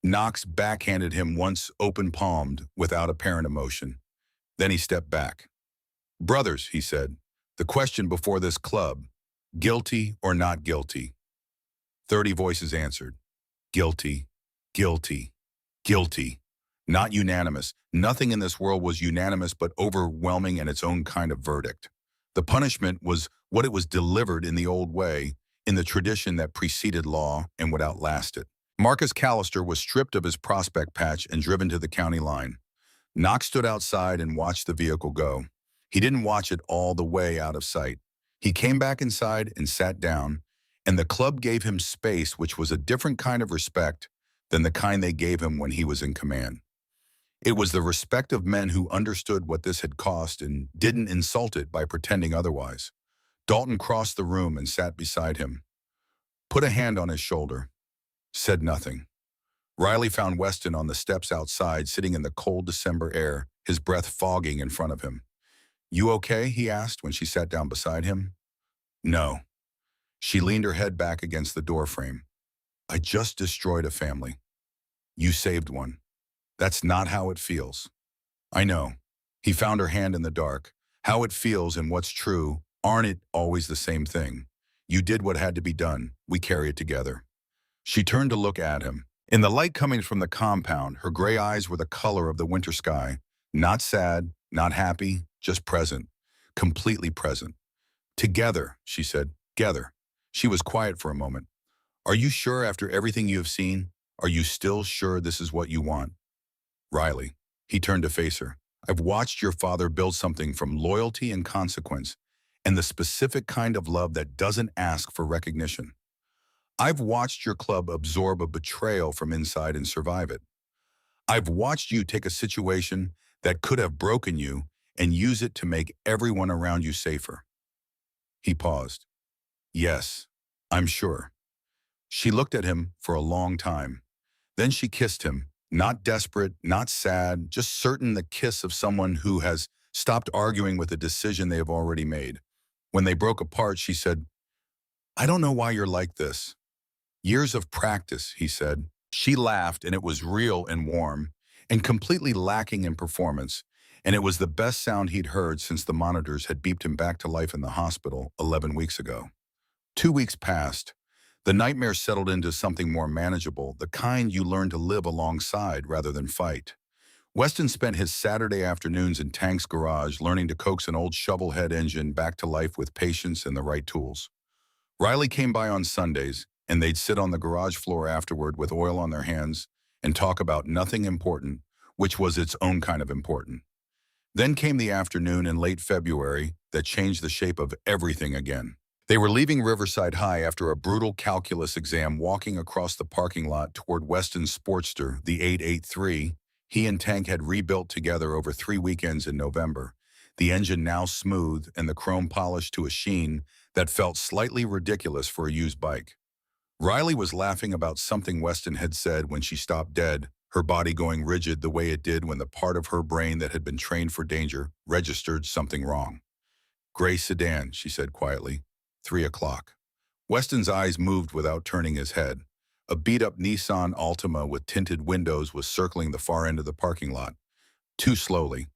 A: Knox backhanded him once, open-palmed, without apparent emotion. Then he stepped back. "Brothers," he said, "the question before this club, guilty or not guilty?" 30 voices answered. Guilty, guilty, guilty. Not unanimous. Nothing in this world was unanimous but overwhelming in its own kind of verdict. The punishment was what it was delivered in the old way, in the tradition that preceded law and would outlast it. Marcus Callister was stripped of his prospect patch and driven to the county line. Knox stood outside and watched the vehicle go. He didn't watch it all the way out of sight. He came back inside and sat down, and the club gave him space, which was a different kind of respect than the kind they gave him when he was in command. It was the respect of men who understood what this had cost and didn't insult it by pretending otherwise. Dalton crossed the room and sat beside him, put a hand on his shoulder, said nothing. Riley found Weston on the steps outside, sitting in the cold December air, his breath fogging in front of him. "You okay?" he asked when she sat down beside him. "No." She leaned her head back against the doorframe. "I just destroyed a family. You saved one. That's not how it feels." "I know." He found her hand in the dark. "How it feels and what's true aren't it always the same thing? You did what had to be done. We carry it together." She turned to look at him. In the light coming from the compound, her gray eyes were the color of the winter sky. Not sad, not happy, just present. Completely present. "Together," she said. "Together." She was quiet for a moment. "Are you sure after everything you have seen? Are you still sure this is what you want?" "Riley." He turned to face her. "I've watched your father build something from loyalty and consequence, and the specific kind of love that doesn't ask for recognition. I've watched your club absorb a betrayal from inside and survive it. I've watched you take a situation that could have broken you and use it to make everyone around you safer." He paused. "Yes, I'm sure." She looked at him for a long time. Then she kissed him, not desperate, not sad, just certain, the kiss of someone who has stopped arguing with a decision they have already made. When they broke apart, she said, "I don't know why you're like this." "Years of practice," he said. She laughed, and it was real and warm, and completely lacking in performance, and it was the best sound he'd heard since the monitors had beeped him back to life in the hospital 11 weeks ago. 2 weeks passed. The nightmare settled into something more manageable, the kind you learn to live alongside rather than fight. Weston spent his Saturday afternoons in Tank's garage learning to coax an old shovelhead engine back to life with patience and the right tools. Riley came by on Sundays, and they'd sit on the garage floor afterward with oil on their hands and talk about nothing important, which was its own kind of important. Then came the afternoon in late February that changed the shape of everything again. They were leaving Riverside High after a brutal calculus exam, walking across the parking lot toward Weston's Sportster, the 883. He and Tank had rebuilt together over 3 weekends in November, the engine now smooth and the chrome polished to a sheen that felt slightly ridiculous for a used bike. Riley was laughing about something Weston had said when she stopped dead, her body going rigid the way it did when the part of her brain that had been trained for danger registered something wrong. "Gray sedan," she said quietly. 3 o'clock. Weston's eyes moved without turning his head. A beat-up Nissan Altima with tinted windows was circling the far end of the parking lot. Too slowly,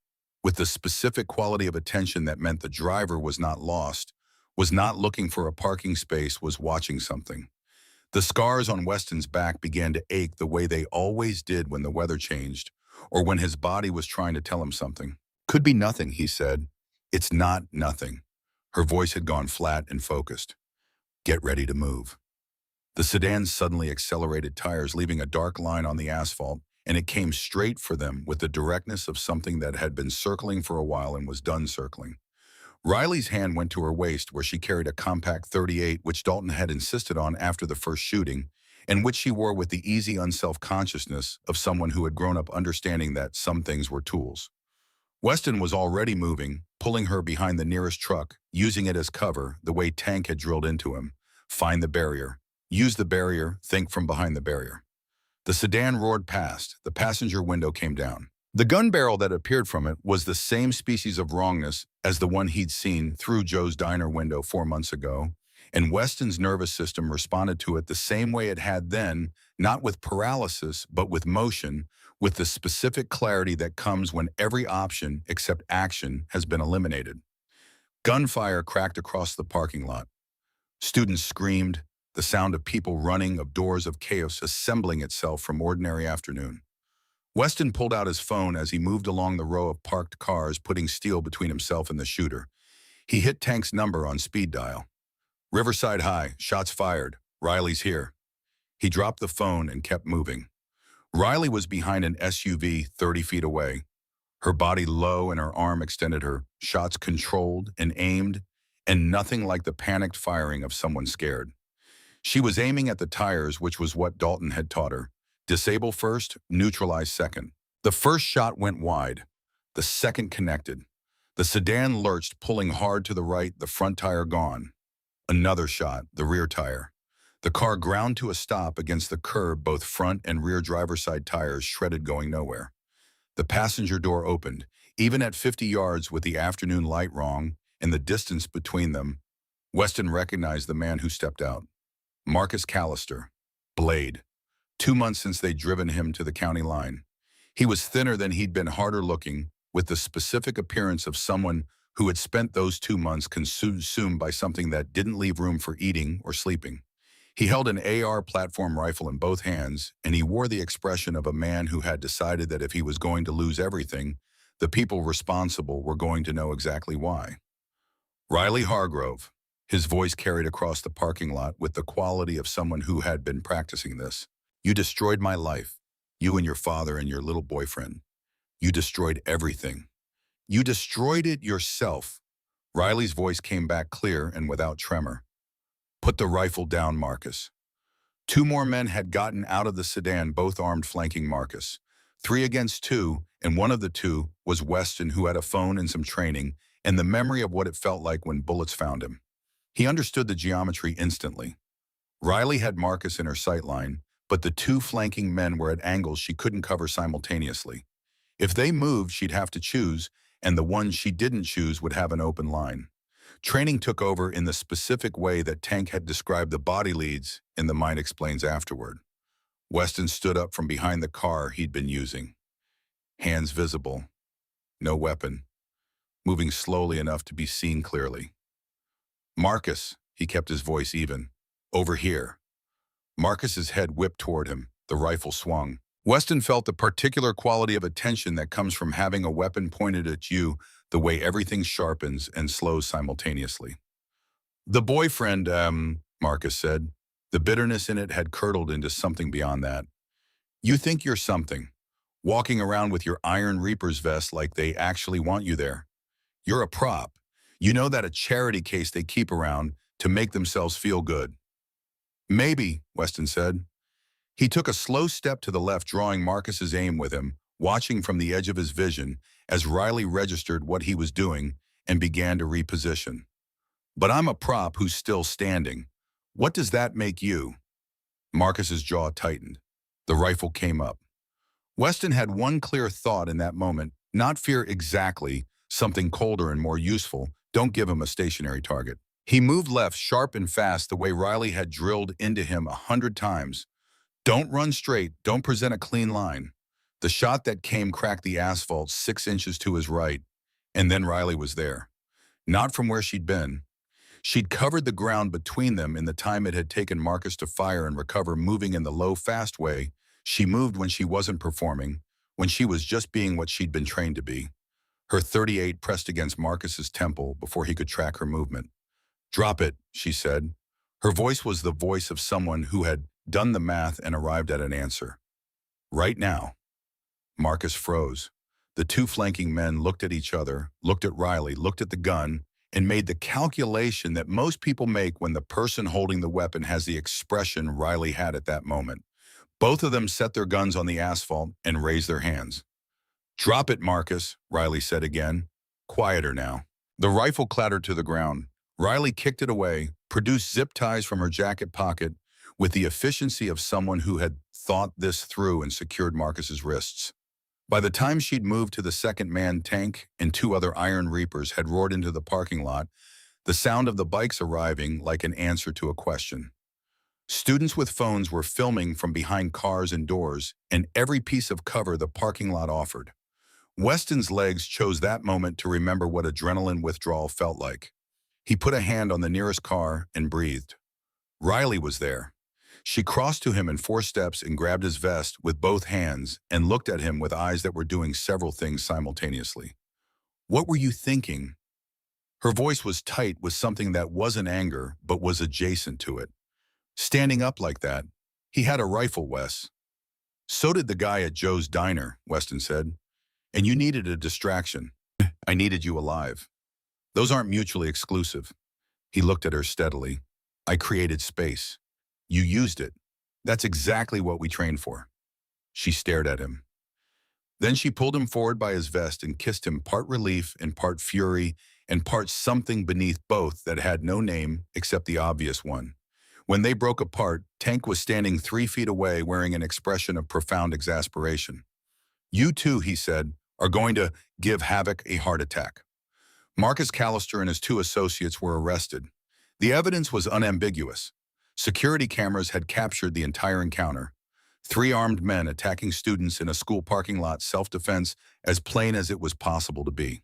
A: with the specific quality of attention that meant the driver was not lost, was not looking for a parking space, was watching something. The scars on Weston's back began to ache the way they always did when the weather changed, or when his body was trying to tell him something. "Could be nothing," he said. "It's not nothing." Her voice had gone flat and focused. "Get ready to move." The sedan suddenly accelerated tires, leaving a dark line on the asphalt, and it came straight for them with the directness of something that had been circling for a while and was done circling. Riley's hand went to her waist, where she carried a compact .38, which Dalton had insisted on after the first shooting, and which she wore with the easy unself-consciousness of someone who had grown up understanding that some things were tools. Weston was already moving, pulling her behind the nearest truck, using it as cover, the way Tank had drilled into him. Find the barrier. Use the barrier, think from behind the barrier. The sedan roared past. The passenger window came down. The gun barrel that appeared from it was the same species of wrongness as the one he'd seen through Joe's diner window 4 months ago, and Weston's nervous system responded to it the same way it had then, not with paralysis, but with motion, with the specific clarity that comes when every option except action has been eliminated. Gunfire cracked across the parking lot. Students screamed, the sound of people running, of doors, of chaos assembling itself from ordinary afternoon. Weston pulled out his phone as he moved along the row of parked cars, putting steel between himself and the shooter. He hit Tank's number on speed dial. Riverside High, shots fired. Riley's here. He dropped the phone and kept moving. Riley was behind an SUV 30 feet away, her body low and her arm extended, her shots controlled and aimed, and nothing like the panicked firing of someone scared. She was aiming at the tires, which was what Dalton had taught her. Disable first, neutralize second. The first shot went wide. The second connected. The sedan lurched, pulling hard to the right, the front tire gone. Another shot, the rear tire. The car ground to a stop against the curb, both front and rear driver's side tires shredded, going nowhere. The passenger door opened. Even at 50 yards with the afternoon light wrong and the distance between them, Weston recognized the man who stepped out. Marcus Callister. Blade. 2 months since they'd driven him to the county line. He was thinner than he'd been, harder looking, with the specific appearance of someone who had spent those 2 months consumed by something that didn't leave room for eating or sleeping. He held an AR platform rifle in both hands, and he wore the expression of a man who had decided that if he was going to lose everything, the people responsible were going to know exactly why. Riley Hargrove. His voice carried across the parking lot with the quality of someone who had been practicing this. You destroyed my life. You and your father and your little boyfriend. You destroyed everything. You destroyed it yourself. Riley's voice came back clear and without tremor. Put the rifle down, Marcus. 2 more men had gotten out of the sedan, both armed, flanking Marcus. 3 against 2, and one of the 2 was Weston, who had a phone and some training, and the memory of what it felt like when bullets found him. He understood the geometry instantly. Riley had Marcus in her sightline, but the 2 flanking men were at angles she couldn't cover simultaneously. If they moved, she'd have to choose, and the one she didn't choose would have an open line. Training took over in the specific way that Tank had described the body leads in The Mind Explains afterward. Weston stood up from behind the car he'd been using. Hands visible. No weapon. Moving slowly enough to be seen clearly. Marcus, he kept his voice even. Over here. Marcus's head whipped toward him. The rifle swung. Weston felt the particular quality of attention that comes from having a weapon pointed at you, the way everything sharpens and slows simultaneously. The boyfriend, Marcus said. The bitterness in it had curdled into something beyond that. You think you're something, walking around with your Iron Reaper's vest like they actually want you there. You're a prop. You know that a charity case they keep around to make themselves feel good. Maybe, Weston said. He took a slow step to the left, drawing Marcus's aim with him, watching from the edge of his vision as Riley registered what he was doing and began to reposition. But I'm a prop who's still standing. What does that make you? Marcus's jaw tightened. The rifle came up. Weston had one clear thought in that moment, not fear exactly, something colder and more useful. Don't give him a stationary target. He moved left, sharp and fast, the way Riley had drilled into him 100 times. Don't run straight, don't present a clean line. The shot that came cracked the asphalt 6 inches to his right, and then Riley was there. Not from where she'd been. She'd covered the ground between them in the time it had taken Marcus to fire and recover, moving in the low, fast way she moved when she wasn't performing, when she was just being what she'd been trained to be. Her .38 pressed against Marcus's temple before he could track her movement. Drop it, she said. Her voice was the voice of someone who had done the math and arrived at an answer. Right now. Marcus froze. The 2 flanking men looked at each other, looked at Riley, looked at the gun, and made the calculation that most people make when the person holding the weapon has the expression Riley had at that moment. Both of them set their guns on the asphalt and raised their hands. Drop it, Marcus, Riley said again. Quieter now. The rifle clattered to the ground. Riley kicked it away, produced zip ties from her jacket pocket with the efficiency of someone who had thought this through, and secured Marcus's wrists. By the time she'd moved to the second man, Tank and 2 other Iron Reapers had roared into the parking lot, the sound of the bikes arriving like an answer to a question. Students with phones were filming from behind cars and doors, and every piece of cover the parking lot offered. Weston's legs chose that moment to remember what adrenaline withdrawal felt like. He put a hand on the nearest car and breathed. Riley was there. She crossed to him in 4 steps and grabbed his vest with both hands and looked at him with eyes that were doing several things simultaneously. "What were you thinking?" Her voice was tight with something that wasn't anger, but was adjacent to it. "Standing up like that. He had a rifle, Wes." "So did the guy at Joe's diner," Weston said. "And you needed a distraction. I needed you alive. Those aren't mutually exclusive." He looked at her steadily. "I created space. You used it. That's exactly what we trained for." She stared at him. Then she pulled him forward by his vest and kissed him, part relief and part fury and part something beneath both that had no name except the obvious one. When they broke apart, Tank was standing 3 feet away wearing an expression of profound exasperation. "You two," he said, "are going to give Havoc a heart attack." Marcus Callister and his 2 associates were arrested. The evidence was unambiguous. Security cameras had captured the entire encounter. 3 armed men attacking students in a school parking lot, self-defense as plain as it was possible to be.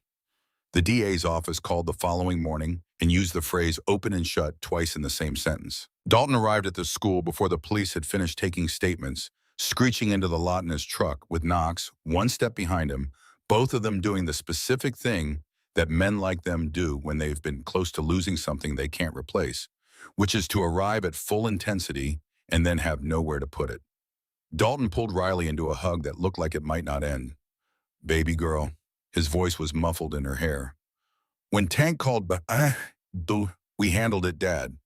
A: The DA's office called the following morning and used the phrase "open and shut" twice in the same sentence. Dalton arrived at the school before the police had finished taking statements, screeching into the lot in his truck with Knox 1 step behind him, both of them doing the specific thing that men like them do when they've been close to losing something they can't replace, which is to arrive at full intensity and then have nowhere to put it. Dalton pulled Riley into a hug that looked like it might not end. "Baby girl." His voice was muffled in her hair. "When Tank called, we handled it, Dad."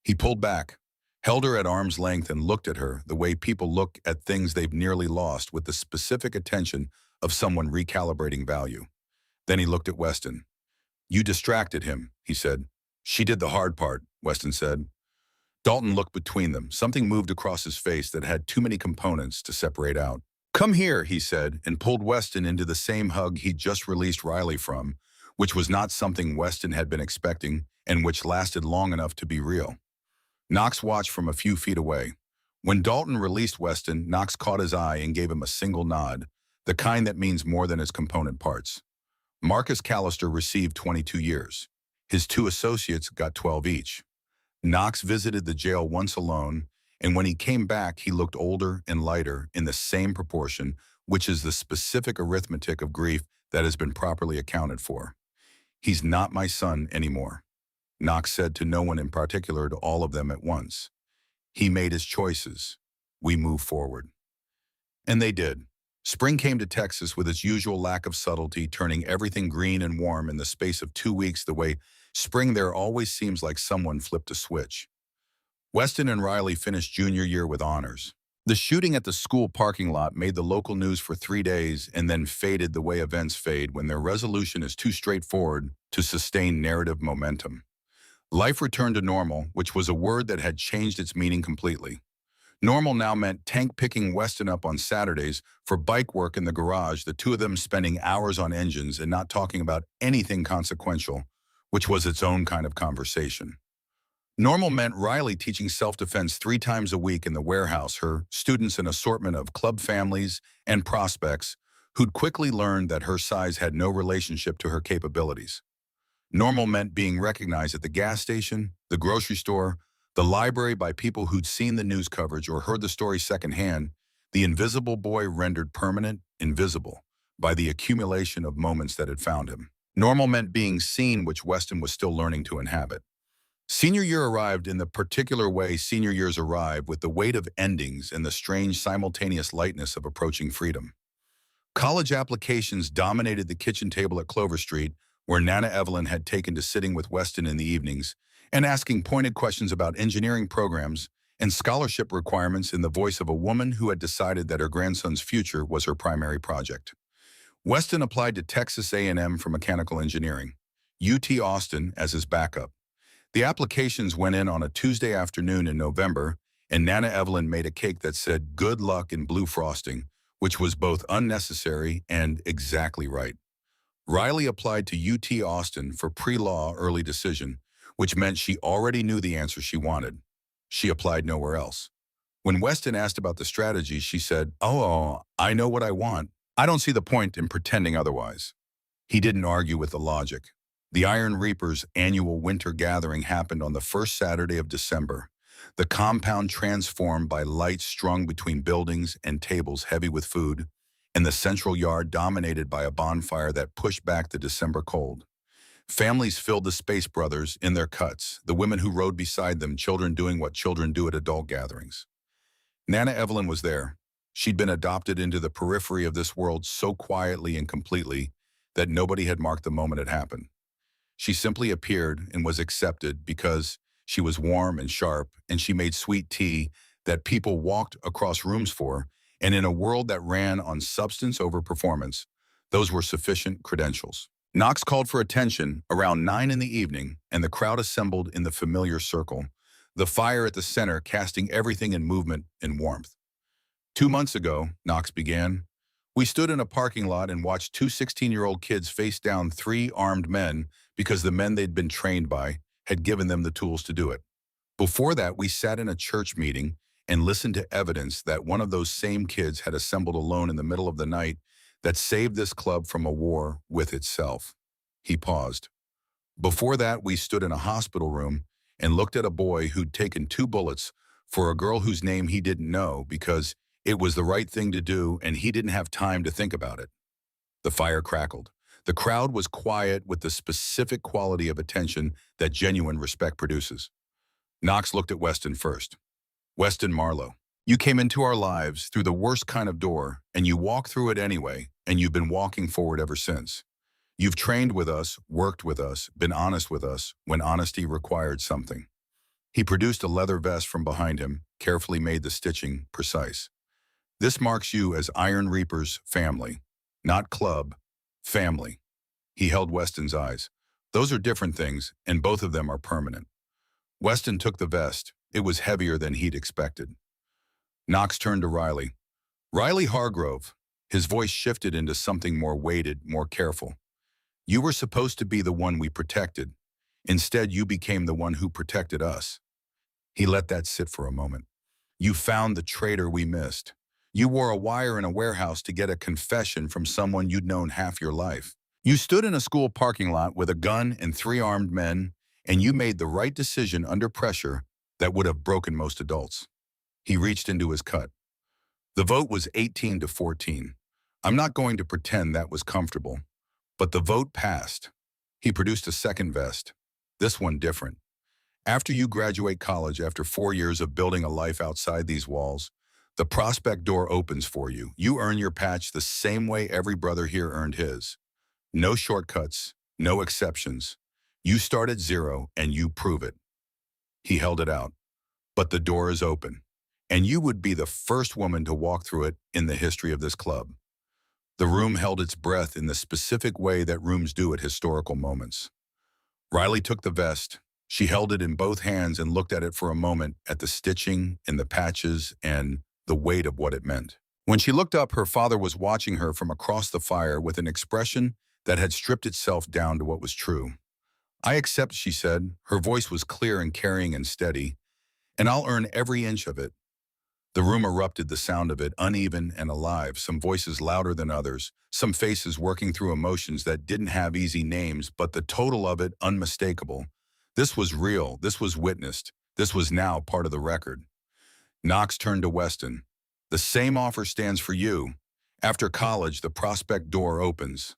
A: He pulled back, held her at arm's length and looked at her the way people look at things they've nearly lost, with the specific attention of someone recalibrating value. Then he looked at Weston. "You distracted him," he said. "She did the hard part," Weston said. Dalton looked between them. Something moved across his face that had too many components to separate out. "Come here," he said, and pulled Weston into the same hug he'd just released Riley from, which was not something Weston had been expecting and which lasted long enough to be real. Knox watched from a few feet away. When Dalton released Weston, Knox caught his eye and gave him a single nod, the kind that means more than its component parts. Marcus Callister received 22 years. His 2 associates got 12 each. Knox visited the jail once alone, and when he came back, he looked older and lighter in the same proportion, which is the specific arithmetic of grief that has been properly accounted for. "He's not my son anymore," Knox said to no one in particular, to all of them at once. "He made his choices. We move forward." And they did. Spring came to Texas with its usual lack of subtlety, turning everything green and warm in the space of 2 weeks, the way spring there always seems like someone flipped a switch. Weston and Riley finished junior year with honors. The shooting at the school parking lot made the local news for 3 days and then faded the way events fade when their resolution is too straightforward to sustain narrative momentum. Life returned to normal, which was a word that had changed its meaning completely. Normal now meant Tank picking Weston up on Saturdays for bike work in the garage, the 2 of them spending hours on engines and not talking about anything consequential, which was its own kind of conversation. Normal meant Riley teaching self-defense 3 times a week in the warehouse, her students an assortment of club families and prospects who'd quickly learned that her size had no relationship to her capabilities. Normal meant being recognized at the gas station, the grocery store, the library by people who'd seen the news coverage or heard the story secondhand, the invisible boy rendered permanent, invisible, by the accumulation of moments that had found him. Normal meant being seen, which Weston was still learning to inhabit. Senior year arrived in the particular way senior years arrive, with the weight of endings and the strange simultaneous lightness of approaching freedom. College applications dominated the kitchen table at Clover Street, where Nana Evelyn had taken to sitting with Weston in the evenings and asking pointed questions about engineering programs and scholarship requirements in the voice of a woman who had decided that her grandson's future was her primary project. Weston applied to Texas A&M for mechanical engineering, UT Austin as his backup. The applications went in on a Tuesday afternoon in November, and Nana Evelyn made a cake that said "good luck" in blue frosting, which was both unnecessary and exactly right. Riley applied to UT Austin for pre-law early decision, which meant she already knew the answer she wanted. She applied nowhere else. When Weston asked about the strategy, she said, "Oh, I know what I want. I don't see the point in pretending otherwise." He didn't argue with the logic. The Iron Reapers' annual winter gathering happened on the first Saturday of December. The compound transformed by lights strung between buildings and tables heavy with food, and the central yard dominated by a bonfire that pushed back the December cold. Families filled the Space Brothers in their cuts, the women who rode beside them, children doing what children do at adult gatherings. Nana Evelyn was there. She'd been adopted into the periphery of this world so quietly and completely that nobody had marked the moment it happened. She simply appeared and was accepted because she was warm and sharp, and she made sweet tea that people walked across rooms for, and in a world that ran on substance over performance, those were sufficient credentials. Knox called for attention around 9 in the evening, and the crowd assembled in the familiar circle, the fire at the center casting everything in movement and warmth. 2 months ago, Knox began, we stood in a parking lot and watched two 16-year-old kids face down three armed men because the men they'd been trained by had given them the tools to do it. Before that, we sat in a church meeting and listened to evidence that one of those same kids had assembled alone in the middle of the night that saved this club from a war with itself. He paused. Before that, we stood in a hospital room and looked at a boy who'd taken 2 bullets for a girl whose name he didn't know because it was the right thing to do and he didn't have time to think about it. The fire crackled. The crowd was quiet with the specific quality of attention that genuine respect produces. Knox looked at Weston first. Weston Marlowe, you came into our lives through the worst kind of door, and you walked through it anyway, and you've been walking forward ever since. You've trained with us, worked with us, been honest with us when honesty required something. He produced a leather vest from behind him, carefully made the stitching precise. This marks you as Iron Reaper's family, not club, family. He held Weston's eyes. Those are different things, and both of them are permanent. Weston took the vest. It was heavier than he'd expected. Knox turned to Riley. Riley Hargrove. His voice shifted into something more weighted, more careful. You were supposed to be the one we protected. Instead, you became the one who protected us. He let that sit for a moment. You found the traitor we missed. You wore a wire in a warehouse to get a confession from someone you'd known half your life. You stood in a school parking lot with a gun and 3 armed men, and you made the right decision under pressure that would have broken most adults. He reached into his cut. The vote was 18-14. I'm not going to pretend that was comfortable, but the vote passed. He produced a second vest, this one different. After you graduate college, after 4 years of building a life outside these walls, the prospect door opens for you. You earn your patch the same way every brother here earned his. No shortcuts, no exceptions. You start at 0 and you prove it. He held it out. But the door is open, and you would be the first woman to walk through it in the history of this club. The room held its breath in the specific way that rooms do at historical moments. Riley took the vest. She held it in both hands and looked at it for a moment at the stitching and the patches and the weight of what it meant. When she looked up, her father was watching her from across the fire with an expression that had stripped itself down to what was true. I accept, she said. Her voice was clear and carrying and steady, and I'll earn every inch of it. The room erupted, the sound of it, uneven and alive, some voices louder than others, some faces working through emotions that didn't have easy names, but the total of it unmistakable. This was real, this was witnessed, this was now part of the record. Knox turned to Weston. The same offer stands for you. After college, the prospect door opens.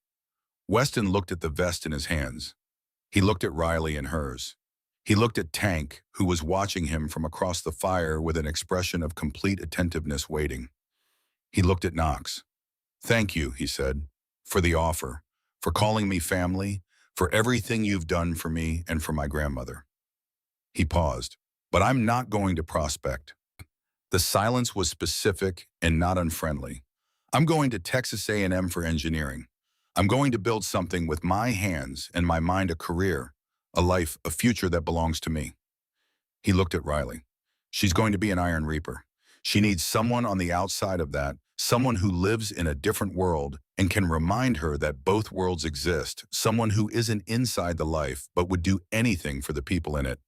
A: Weston looked at the vest in his hands. He looked at Riley and hers. He looked at Tank, who was watching him from across the fire with an expression of complete attentiveness waiting. He looked at Knox. Thank you, he said, for the offer, for calling me family, for everything you've done for me and for my grandmother. He paused. But I'm not going to prospect. The silence was specific and not unfriendly. I'm going to Texas A&M for engineering. I'm going to build something with my hands and my mind, a career, a life, a future that belongs to me. He looked at Riley. She's going to be an Iron Reaper. She needs someone on the outside of that, someone who lives in a different world and can remind her that both worlds exist, someone who isn't inside the life but would do anything for the people in it.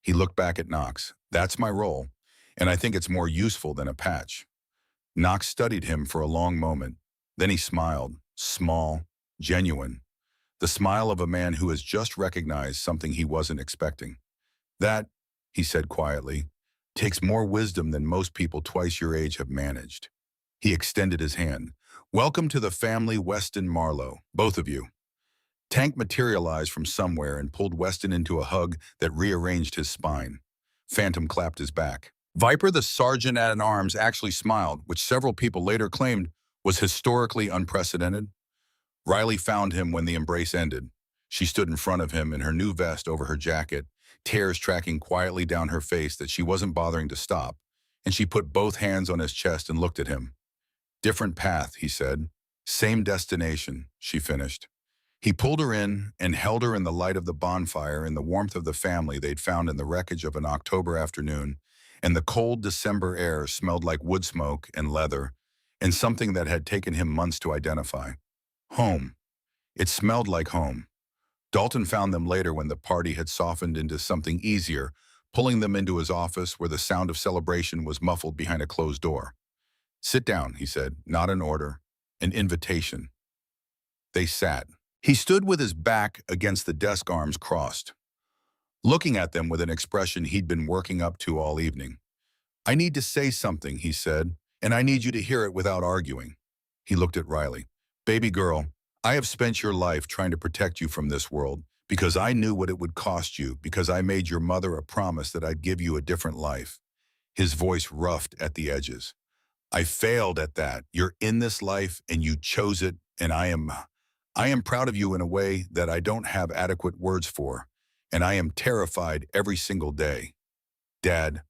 A: He looked back at Knox. That's my role, and I think it's more useful than a patch. Knox studied him for a long moment. Then he smiled, small, genuine. The smile of a man who has just recognized something he wasn't expecting. That, he said quietly, Takes more wisdom than most people twice your age have managed. He extended his hand. Welcome to the family, Weston Marlowe, both of you. Tank materialized from somewhere and pulled Weston into a hug that rearranged his spine. Phantom clapped his back. Viper, the sergeant-at-arms, actually smiled, which several people later claimed was historically unprecedented. Riley found him when the embrace ended. She stood in front of him in her new vest over her jacket, tears tracking quietly down her face that she wasn't bothering to stop, and she put both hands on his chest and looked at him. Different path, he said. Same destination, she finished. He pulled her in and held her in the light of the bonfire in the warmth of the family they'd found in the wreckage of an October afternoon, and the cold December air smelled like wood smoke and leather, and something that had taken him months to identify. Home. It smelled like home. Dalton found them later when the party had softened into something easier, pulling them into his office where the sound of celebration was muffled behind a closed door. Sit down, he said, not an order, an invitation. They sat. He stood with his back against the desk, arms crossed, looking at them with an expression he'd been working up to all evening. I need to say something, he said, and I need you to hear it without arguing. He looked at Riley. Baby girl, I have spent your life trying to protect you from this world because I knew what it would cost you, because I made your mother a promise that I'd give you a different life. His voice roughed at the edges. I failed at that. You're in this life and you chose it, and I am proud of you in a way that I don't have adequate words for, and I am terrified every single day. Dad,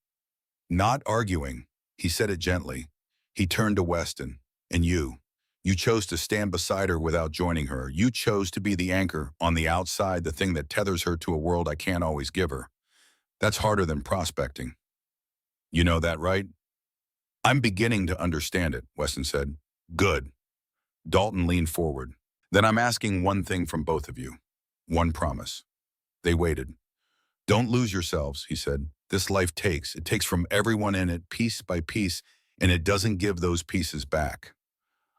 A: not arguing, he said it gently. He turned to Weston. And you chose to stand beside her without joining her. You chose to be the anchor on the outside, the thing that tethers her to a world I can't always give her. That's harder than prospecting. You know that, right? I'm beginning to understand it, Weston said. Good. Dalton leaned forward. Then I'm asking one thing from both of you. One promise. They waited. Don't lose yourselves, he said. This life takes. It takes from everyone in it, piece by piece, and it doesn't give those pieces back.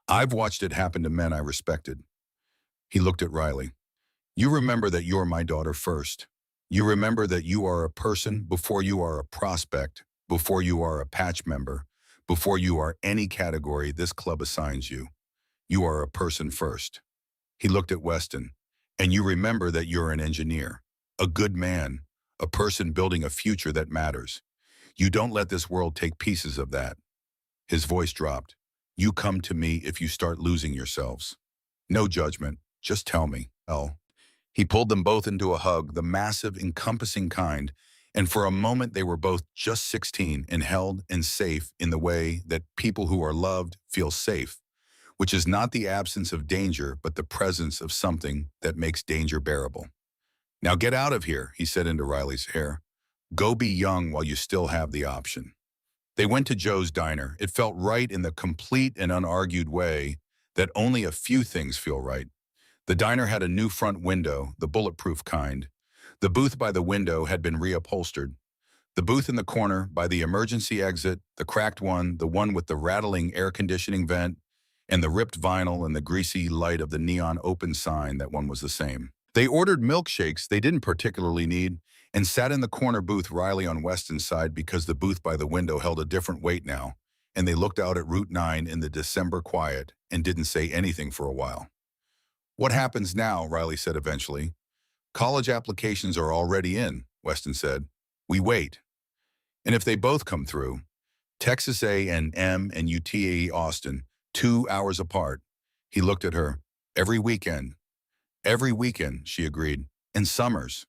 A: I've watched it happen to men I respected. He looked at Riley. You remember that you're my daughter first. You remember that you are a person before you are a prospect, before you are a patch member, before you are any category this club assigns you. You are a person first. He looked at Weston. And you remember that you're an engineer, a good man, a person building a future that matters. You don't let this world take pieces of that. His voice dropped. You come to me if you start losing yourselves. No judgment, just tell me. Oh. He pulled them both into a hug, the massive, encompassing kind, and for a moment they were both just 16 and held and safe in the way that people who are loved feel safe, which is not the absence of danger, but the presence of something that makes danger bearable. Now get out of here, he said into Riley's hair. Go be young while you still have the option. They went to Joe's diner. It felt right in the complete and unargued way that only a few things feel right. The diner had a new front window, the bulletproof kind. The booth by the window had been reupholstered. The booth in the corner, by the emergency exit, the cracked one, the one with the rattling air conditioning vent, and the ripped vinyl and the greasy light of the neon open sign, that one was the same. They ordered milkshakes they didn't particularly need, and sat in the corner booth, Riley on Weston's side, because the booth by the window held a different weight now, and they looked out at Route 9 in the December quiet and didn't say anything for a while. What happens now, Riley said eventually. College applications are already in, Weston said. We wait. And if they both come through, Texas A&M and UTA Austin, 2 hours apart. He looked at her. Every weekend. Every weekend, she agreed. And summers.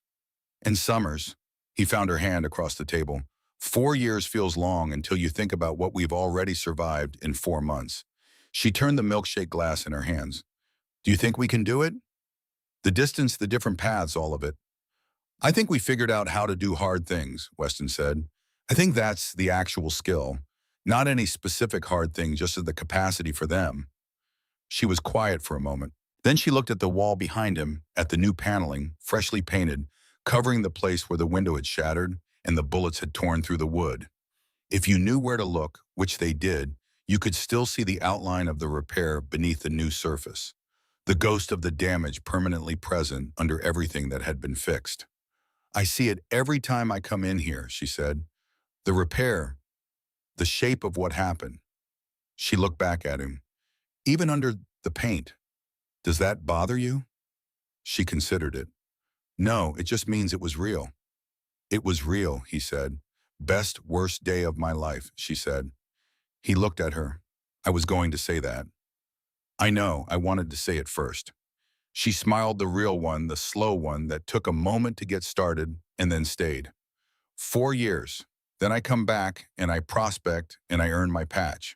A: And summers. He found her hand across the table. 4 years feels long until you think about what we've already survived in 4 months. She turned the milkshake glass in her hands. Do you think we can do it? The distance, the different paths, all of it. I think we figured out how to do hard things, Weston said. I think that's the actual skill. Not any specific hard thing, just the capacity for them. She was quiet for a moment. Then she looked at the wall behind him, at the new paneling, freshly painted, covering the place where the window had shattered and the bullets had torn through the wood. If you knew where to look, which they did, you could still see the outline of the repair beneath the new surface, the ghost of the damage permanently present under everything that had been fixed. I see it every time I come in here, she said. The repair, the shape of what happened. She looked back at him. Even under the paint. Does that bother you? She considered it. No, it just means it was real. It was real, he said. Best, worst day of my life, she said. He looked at her. I was going to say that. I know, I wanted to say it first. She smiled, the real one, the slow one that took a moment to get started and then stayed. 4 years. Then I come back and I prospect and I earn my patch.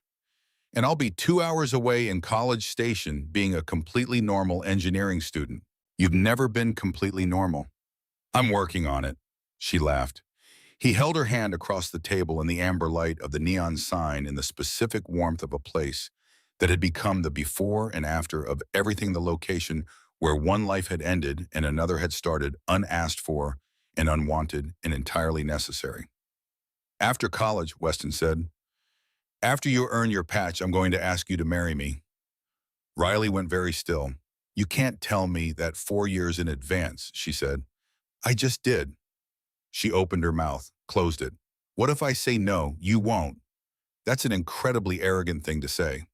A: And I'll be 2 hours away in College Station being a completely normal engineering student. You've never been completely normal. I'm working on it, she laughed. He held her hand across the table in the amber light of the neon sign in the specific warmth of a place that had become the before and after of everything, the location where one life had ended and another had started, unasked for and unwanted and entirely necessary. After college, Weston said, after you earn your patch, I'm going to ask you to marry me. Riley went very still. You can't tell me that 4 years in advance, she said. I just did. She opened her mouth, closed it. What if I say no, you won't? That's an incredibly arrogant thing to say.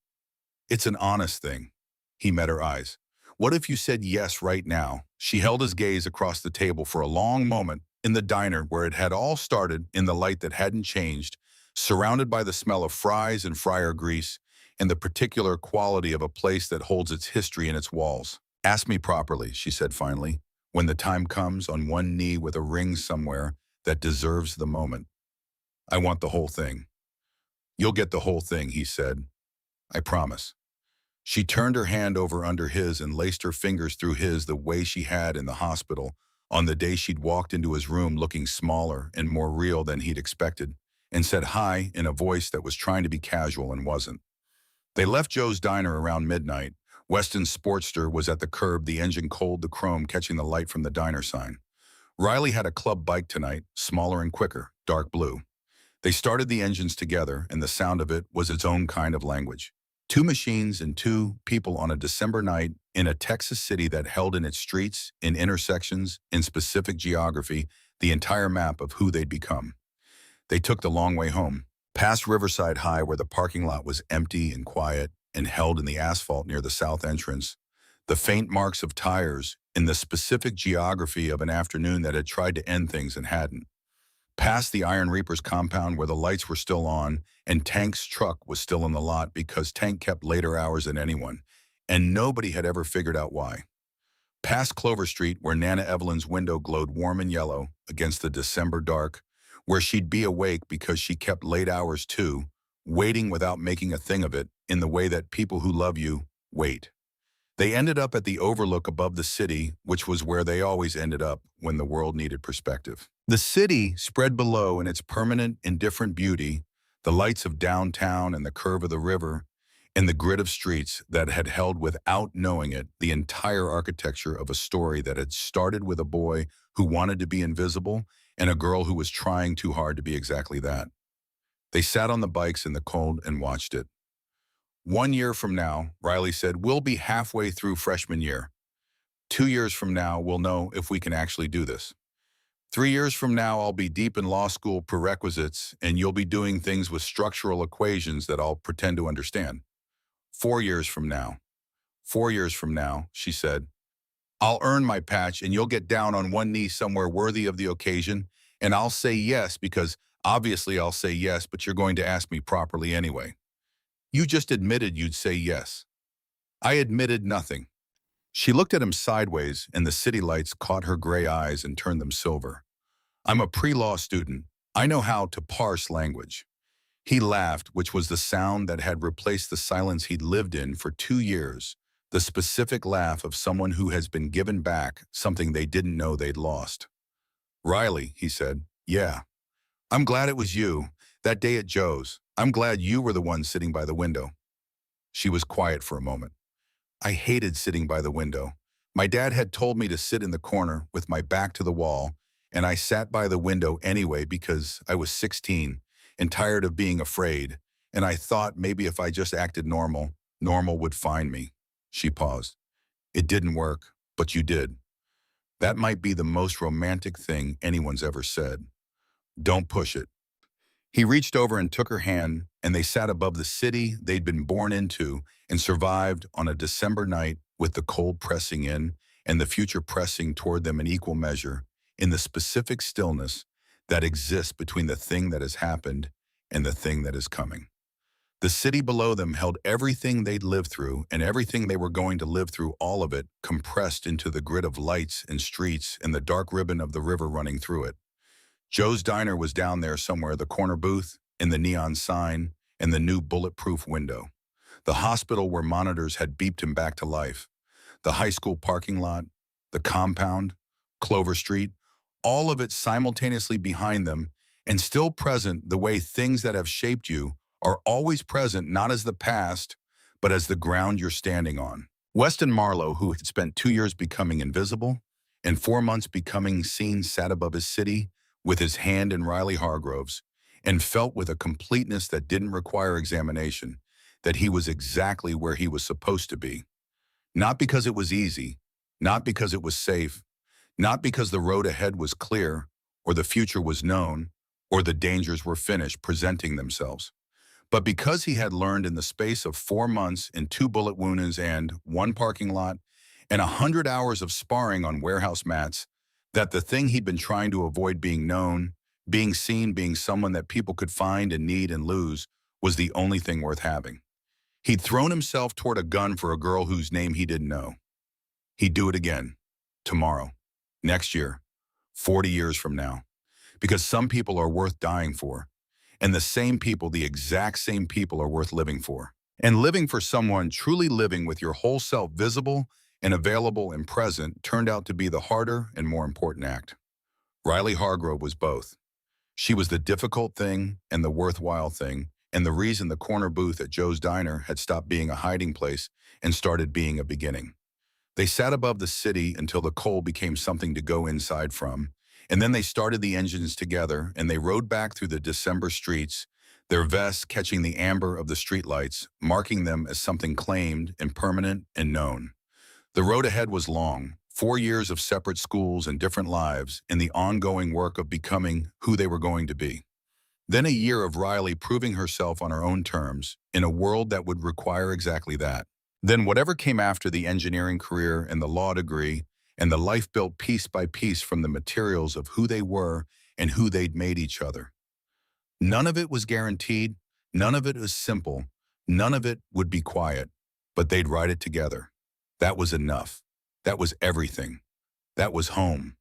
A: It's an honest thing. He met her eyes. What if you said yes right now? She held his gaze across the table for a long moment in the diner where it had all started, in the light that hadn't changed, surrounded by the smell of fries and fryer grease and the particular quality of a place that holds its history in its walls. Ask me properly, she said finally, when the time comes, on one knee with a ring somewhere that deserves the moment. I want the whole thing. You'll get the whole thing, he said. I promise. She turned her hand over under his and laced her fingers through his the way she had in the hospital on the day she'd walked into his room looking smaller and more real than he'd expected, and said hi in a voice that was trying to be casual and wasn't. They left Joe's diner around midnight. Weston's Sportster was at the curb, the engine cold, the chrome catching the light from the diner sign. Riley had a club bike tonight, smaller and quicker, dark blue. They started the engines together, and the sound of it was its own kind of language. Two machines and two people on a December night in a Texas city that held in its streets, in intersections, in specific geography, the entire map of who they'd become. They took the long way home, past Riverside High where the parking lot was empty and quiet and held in the asphalt near the south entrance, the faint marks of tires in the specific geography of an afternoon that had tried to end things and hadn't. Past the Iron Reaper's compound where the lights were still on and Tank's truck was still in the lot because Tank kept later hours than anyone, and nobody had ever figured out why. Past Clover Street where Nana Evelyn's window glowed warm and yellow against the December dark, where she'd be awake because she kept late hours too, waiting without making a thing of it in the way that people who love you wait. They ended up at the overlook above the city, which was where they always ended up when the world needed perspective. The city spread below in its permanent, indifferent beauty, the lights of downtown and the curve of the river, and the grid of streets that had held without knowing it the entire architecture of a story that had started with a boy who wanted to be invisible and a girl who was trying too hard to be exactly that. They sat on the bikes in the cold and watched it. 1 year from now, Riley said, we'll be halfway through freshman year. 2 years from now, we'll know if we can actually do this. 3 years from now, I'll be deep in law school prerequisites, and you'll be doing things with structural equations that I'll pretend to understand. 4 years from now. 4 years from now, she said, I'll earn my patch, and you'll get down on one knee somewhere worthy of the occasion, and I'll say yes because obviously I'll say yes, but you're going to ask me properly anyway. You just admitted you'd say yes. I admitted nothing. She looked at him sideways, and the city lights caught her gray eyes and turned them silver. I'm a pre-law student. I know how to parse language. He laughed, which was the sound that had replaced the silence he'd lived in for 2 years, the specific laugh of someone who has been given back something they didn't know they'd lost. Riley, he said, yeah. I'm glad it was you, that day at Joe's. I'm glad you were the one sitting by the window. She was quiet for a moment. I hated sitting by the window. My dad had told me to sit in the corner with my back to the wall, and I sat by the window anyway because I was 16 and tired of being afraid, and I thought maybe if I just acted normal, normal would find me. She paused. It didn't work, but you did. That might be the most romantic thing anyone's ever said. Don't push it. He reached over and took her hand, and they sat above the city they'd been born into and survived on a December night with the cold pressing in and the future pressing toward them in equal measure in the specific stillness that exists between the thing that has happened and the thing that is coming. The city below them held everything they'd lived through and everything they were going to live through, all of it compressed into the grid of lights and streets and the dark ribbon of the river running through it. Joe's Diner was down there somewhere, the corner booth, in the neon sign, and the new bulletproof window. The hospital where monitors had beeped him back to life. The high school parking lot, the compound, Clover Street, all of it simultaneously behind them and still present the way things that have shaped you are always present, not as the past, but as the ground you're standing on. Weston Marlowe, who had spent 2 years becoming invisible and 4 months becoming seen, sat above his city with his hand in Riley Hargrove's and felt with a completeness that didn't require examination that he was exactly where he was supposed to be. Not because it was easy, not because it was safe, not because the road ahead was clear or the future was known or the dangers were finished presenting themselves, but because he had learned in the space of 4 months in 2 bullet wounds and 1 parking lot and 100 hours of sparring on warehouse mats that the thing he'd been trying to avoid being known, being seen, being someone that people could find and need and lose was the only thing worth having. He'd thrown himself toward a gun for a girl whose name he didn't know. He'd do it again, tomorrow, next year, 40 years from now, because some people are worth dying for, and the same people, the exact same people, are worth living for. And living for someone, truly living with your whole self visible and available and present, turned out to be the harder and more important act. Riley Hargrove was both. She was the difficult thing and the worthwhile thing, and the reason the corner booth at Joe's Diner had stopped being a hiding place and started being a beginning. They sat above the city until the cold became something to go inside from, and then they started the engines together and they rode back through the December streets, their vests catching the amber of the streetlights, marking them as something claimed and permanent and known. The road ahead was long, 4 years of separate schools and different lives in the ongoing work of becoming who they were going to be. Then a year of Riley proving herself on her own terms in a world that would require exactly that. Then whatever came after the engineering career and the law degree and the life built piece by piece from the materials of who they were and who they'd made each other. None of it was guaranteed, none of it was simple, none of it would be quiet, but they'd ride it together. That was enough. That was everything. That was home.